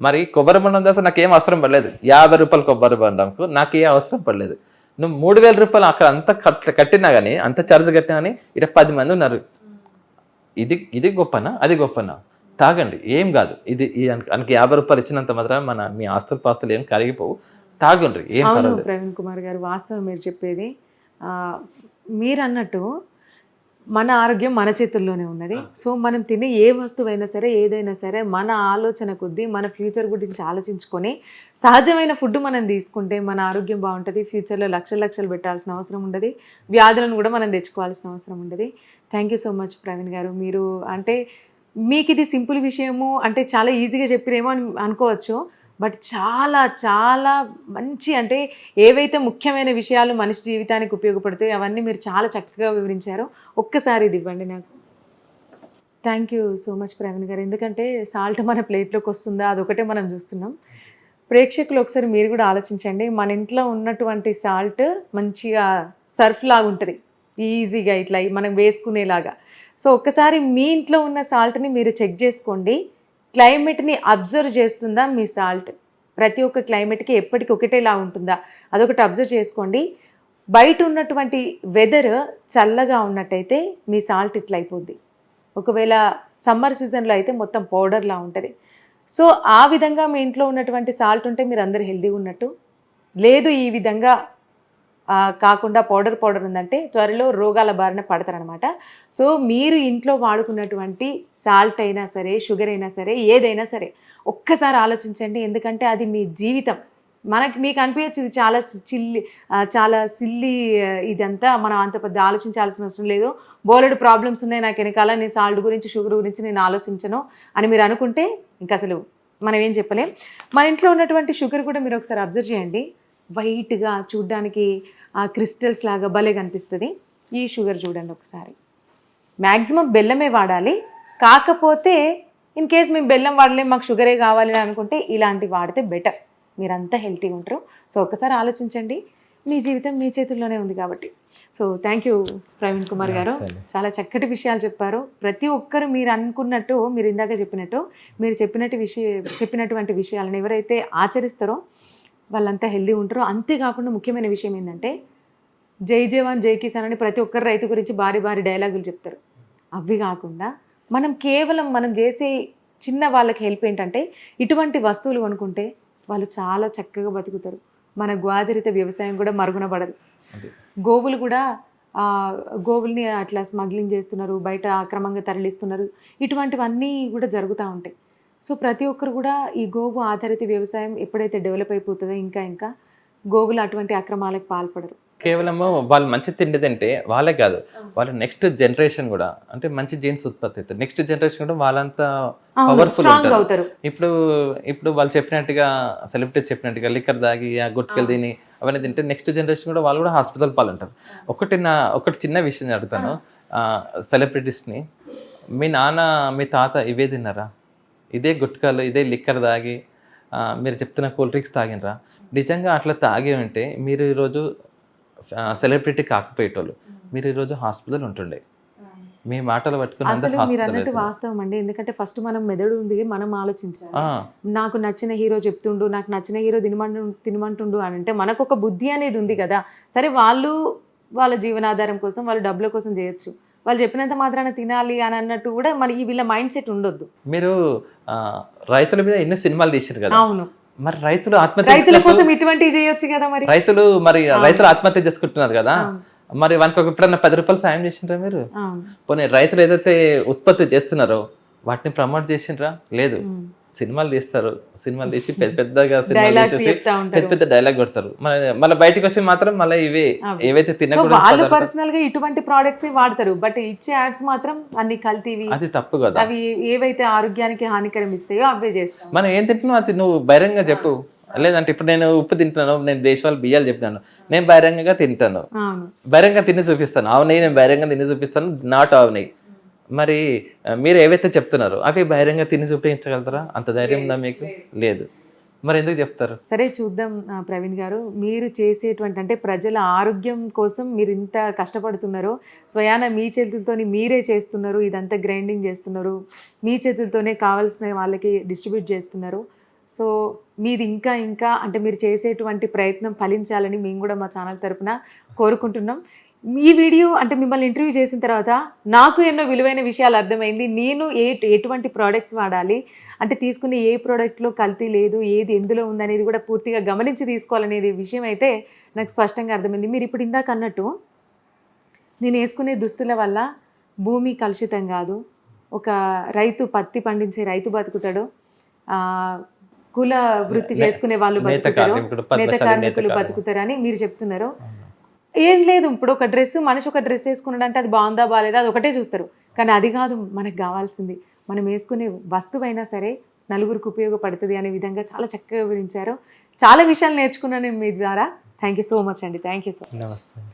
మరి కొబ్బరి బొండం దాకా నాకు ఏం అవసరం పడలేదు. 50 రూపాయలు కొబ్బరి బొండంకు నాకు ఏ అవసరం పడలేదు. నువ్వు 3,000 రూపాయలు అక్కడ అంత కట్టినా కానీ, అంత ఛార్జ్ కట్టినా కానీ ఇక్కడ 10 మంది ఉన్నారు. ఇది గొప్పనా? అది గొప్పనా? తాగండి, ఏం కాదు. మనకి 50 రూపాయలు ఇచ్చినంత మాత్రం మీ పాస్తులు ఏం కరిగిపోవు. తాగండి, ఏం పర్వాలేదు. ప్రవీణ్ కుమార్ గారు, వాస్తవం మీరు చెప్పేది. మీరు అన్నట్టు మన ఆరోగ్యం మన చేతుల్లోనే ఉన్నది. సో మనం తినే ఏ వస్తువైనా సరే, ఏదైనా సరే మన ఆలోచన కొద్దీ మన ఫ్యూచర్ గురించి ఆలోచించుకొని సహజమైన ఫుడ్ మనం తీసుకుంటే మన ఆరోగ్యం బాగుంటుంది. ఫ్యూచర్లో లక్షలు పెట్టాల్సిన అవసరం ఉండదు. వ్యాధులను కూడా మనం తెచ్చుకోవాల్సిన అవసరం ఉండదు. Thank you so much Praveen గారు. మీరు అంటే మీకు ఇది సింపుల్ విషయము అంటే చాలా ఈజీగా చెప్పిరేమో అని అనుకోవచ్చు. బట్ చాలా చాలా మంచి అంటే ఏవైతే ముఖ్యమైన విషయాలు మనిషి జీవితానికి ఉపయోగపడతాయో అవన్నీ మీరు చాలా చక్కగా వివరించారు. ఒక్కసారి ఇది ఇవ్వండి నాకు. Thank you so much Praveen గారు. ఎందుకంటే సాల్ట్ మన ప్లేట్లోకి వస్తుందా అదొకటే మనం చూస్తున్నాం. ప్రేక్షకులు ఒకసారి మీరు కూడా ఆలోచించండి. మన ఇంట్లో ఉన్నటువంటి సాల్ట్ మంచిగా సర్ఫ్ లాగా ఉంటుంది, ఈజీగా ఇట్లా మనం వేసుకునేలాగా. సో ఒక్కసారి మీ ఇంట్లో ఉన్న సాల్ట్ని మీరు చెక్ చేసుకోండి. క్లైమేట్ని అబ్జర్వ్ చేస్తుందా మీ సాల్ట్? ప్రతి ఒక్క క్లైమేట్కి ఎప్పటికీ ఒకటేలా ఉంటుందా? అదొకటి అబ్జర్వ్ చేసుకోండి. బయట ఉన్నటువంటి వెదర్ చల్లగా ఉన్నట్టయితే మీ సాల్ట్ ఇట్లా అయిపోద్ది. ఒకవేళ సమ్మర్ సీజన్లో అయితే మొత్తం పౌడర్లా ఉంటుంది. సో ఆ విధంగా మీ ఇంట్లో ఉన్నటువంటి సాల్ట్ ఉంటే మీరు అందరు హెల్తీగా ఉన్నట్టు. లేదు ఈ విధంగా కాకుండా పౌడర్ ఉందంటే త్వరలో రోగాల బారిన పడతారనమాట. సో మీరు ఇంట్లో వాడుకున్నటువంటి సాల్ట్ అయినా సరే, షుగర్ అయినా సరే, ఏదైనా సరే ఒక్కసారి ఆలోచించండి. ఎందుకంటే అది మీ జీవితం. మీకు అనిపించచ్చు ఇది చాలా సిల్లీ ఇదంతా, మనం అంత పెద్ద ఆలోచించాల్సిన అవసరం లేదు, బోలెడు ప్రాబ్లమ్స్ ఉన్నాయి నాకు వెనకాల, నేను సాల్ట్ గురించి షుగర్ గురించి నేను ఆలోచించను అని మీరు అనుకుంటే ఇంకా అసలు మనం ఏం చెప్పలేం. మన ఇంట్లో ఉన్నటువంటి షుగర్ కూడా మీరు ఒకసారి అబ్జర్వ్ చేయండి. వైట్గా చూడ్డానికి క్రిస్టల్స్ లాగా భలే కనిపిస్తుంది. ఈ షుగర్ చూడండి ఒకసారి. మ్యాక్సిమం బెల్లమే వాడాలి. కాకపోతే ఇన్ కేస్ మేము బెల్లం వాడలేం, మాకు షుగరే కావాలి అనుకుంటే ఇలాంటివి వాడితే బెటర్. మీరంతా హెల్తీగా ఉంటారు. సో ఒకసారి ఆలోచించండి. మీ జీవితం మీ చేతుల్లోనే ఉంది కాబట్టి. So thank you Praveen Kumar గారు, చాలా చక్కటి విషయాలు చెప్పారు. ప్రతి ఒక్కరు మీరు అనుకున్నట్టు, మీరు ఇందాక చెప్పినట్టు, మీరు చెప్పినటువంటి విషయాలను ఎవరైతే ఆచరిస్తారో వాళ్ళంతా హెల్దీ ఉంటారు. అంతేకాకుండా ముఖ్యమైన విషయం ఏంటంటే జై జవాన్ జై కిసాన్ అని ప్రతి ఒక్కరు రైతు గురించి భారీ డైలాగులు చెప్తారు. అవి కాకుండా కేవలం మనం చేసే చిన్న వాళ్ళకి హెల్ప్ ఏంటంటే ఇటువంటి వస్తువులు కొనుక్కుంటే వాళ్ళు చాలా చక్కగా బతుకుతారు. మన గోదావరిత వ్యవసాయం కూడా మరుగున పడదు. గోవులు కూడా గోవుల్ని అట్లా స్మగ్లింగ్ చేస్తున్నారు, బయట అక్రమంగా తరలిస్తున్నారు. ఇటువంటివన్నీ కూడా జరుగుతూ ఉంటాయి. సో ప్రతి ఒక్కరు కూడా ఈ గోవు ఆధారిత వ్యవసాయం ఎప్పుడైతే డెవలప్ అయిపోతుందో ఇంకా గోవులు అటువంటి అక్రమాలకు పాల్పడరు. కేవలము వాళ్ళు మంచి తిండి తింటే వాళ్ళే కాదు, వాళ్ళ నెక్స్ట్ జనరేషన్ కూడా అంటే మంచి జీన్స్ ఉత్పత్తి అవుతుంది. నెక్స్ట్ జనరేషన్ కూడా వాళ్ళంతా పవర్ఫుల్ అవుతారు. ఇప్పుడు వాళ్ళు చెప్పినట్టుగా, సెలబ్రిటీస్ చెప్పినట్టుగా లిక్కర్ దాగి గుట్కలు తిని అవన్నీ తింటే నెక్స్ట్ జనరేషన్ కూడా వాళ్ళు కూడా హాస్పిటల్ పాలంటారు. ఒకటి చిన్న విషయం అడుగుతాను సెలబ్రిటీస్ని, మీ నాన్న మీ తాత ఇవే తిన్నారా? ఇదే గుట్కాలు ఇదే లిక్కర్ తాగి మీరు చెప్తున్న కూల్ డ్రింక్స్ తాగినరా? నిజంగా అట్లా తాగి ఉంటే మీరు ఈరోజు సెలబ్రిటీ కాకపోయేటోళ్ళు. మీరు ఈరోజు హాస్పిటల్ ఉంటుండే, మీ మాటలు పట్టుకుని అందరు అసలు మీరు అన్నట్టు హాస్పిటల్. వాస్తవం అండి. ఎందుకంటే ఫస్ట్ మనం మెదడు ఉంది, మనం ఆలోచించాలి. నాకు నచ్చిన హీరో చెప్తుండు, నాకు నచ్చిన హీరో తినమంటుండు అని అంటే మనకు ఒక బుద్ధి అనేది ఉంది కదా. సరే వాళ్ళు వాళ్ళ జీవనాధారం కోసం, వాళ్ళ డబ్బుల కోసం చేయొచ్చు. వాళ్ళు చెప్పినంత మాత్రాన తినాలి అని అన్నట్టు కూడా మన వీళ్ళ మైండ్ సెట్ ఉండొద్దు. మీరు రైతుల మీద ఎన్నో సినిమాలు తీసారు కదా, అవును, మరి రైతులు ఆత్మహత్య రైతుల కోసం ఇటువంటివి చేయొచ్చు కదా. మరి రైతులు ఆత్మహత్య చేసుకుంటున్నారు కదా, మరి వానికి ఎప్పుడన్నా 10 రూపాయలు సాయం చేసిండ్రా మీరు? పోనీ రైతులు ఏదైతే ఉత్పత్తి చేస్తున్నారో వాటిని ప్రమోట్ చేసిండ్రా? లేదు. సినిమాలు తీస్తారు, సినిమాలు తీసి పెద్దగా సినిమాలు తీసేసి పెద్ద డైలాగ్ కొడతారు, మళ్ళీ బయటకు వచ్చి మాత్రం మళ్ళీ ఇవే ఏవైతే తినకూడదు వాళ్ళు పర్సనల్ గా ఇటువంటి ప్రోడక్ట్స్ వాడతారు, బట్ ఇచ్చే యాడ్స్ మాత్రం అన్ని కల్తీవి. అది తప్పు కదా. అవి ఏవైతే ఆరోగ్యానికి హానికరం ఇస్తాయో అవే చేస్తాం. మనం ఏం తింటున్నావు అది నువ్వు బహిరంగంగా చెప్పు. లేదంటే ఇప్పుడు నేను ఉప్పు తింటున్నాను, నేను దేశవాళీ బియ్యాలు చెప్పినాను, నేను బహిరంగంగా తింటాను, బహిరంగంగా తిని చూపిస్తాను, అవునయ్యి నేను బహిరంగంగా తిని చూపిస్తాను, నాట్ అవునయ్యి. మరి మీరు ఏవైతే చెప్తున్నారో అవి బహిరంగ తిని చూపించగలుగుతారా? అంత ధైర్యం ఉందా మీకు? లేదు. మరి ఎందుకు చెప్తారు? సరే చూద్దాం ప్రవీణ్ గారు, మీరు చేసేటువంటి అంటే ప్రజల ఆరోగ్యం కోసం మీరు ఇంత కష్టపడుతున్నారు, స్వయాన మీ చేతులతోని మీరే చేస్తున్నారు, ఇదంతా గ్రైండింగ్ చేస్తున్నారు, మీ చేతులతోనే కావాల్సిన వాళ్ళకి డిస్ట్రిబ్యూట్ చేస్తున్నారు. సో మీది ఇంకా అంటే మీరు చేసేటువంటి ప్రయత్నం ఫలించాలని మేము కూడా మా ఛానల్ తరపున కోరుకుంటున్నాం. ఈ వీడియో అంటే మిమ్మల్ని ఇంటర్వ్యూ చేసిన తర్వాత నాకు ఎన్నో విలువైన విషయాలు అర్థమైంది. నేను ఎటువంటి ప్రోడక్ట్స్ వాడాలి, అంటే తీసుకునే ఏ ప్రోడక్ట్లో కల్తీ లేదు, ఏది ఎందులో ఉందనేది కూడా పూర్తిగా గమనించి తీసుకోవాలనేది విషయం అయితే నాకు స్పష్టంగా అర్థమైంది. మీరు ఇప్పుడు ఇందాక అన్నట్టు నేను వేసుకునే దుస్తుల వల్ల భూమి కలుషితం కాదు, ఒక రైతు పత్తి పండించే రైతు బతుకుతాడు, కుల వృత్తి చేసుకునే వాళ్ళు బతుకుతారు, నేత కార్మికులు బతుకుతారని మీరు చెప్తున్నారు. ఏం లేదు, ఇప్పుడు ఒక డ్రెస్ మనిషి ఒక డ్రెస్ వేసుకున్నాడంటే అది బాగుందా బాగాలేదా అది ఒకటే చూస్తారు, కానీ అది కాదు మనకు కావాల్సింది. మనం వేసుకునే వస్తువైనా సరే నలుగురికి ఉపయోగపడుతుంది అనే విధంగా చాలా చక్కగా వివరించారు. చాలా విషయాలు నేర్చుకున్నాను మీ ద్వారా. థ్యాంక్ యూ సో మచ్ అండి. Thank you so much. నమస్తే.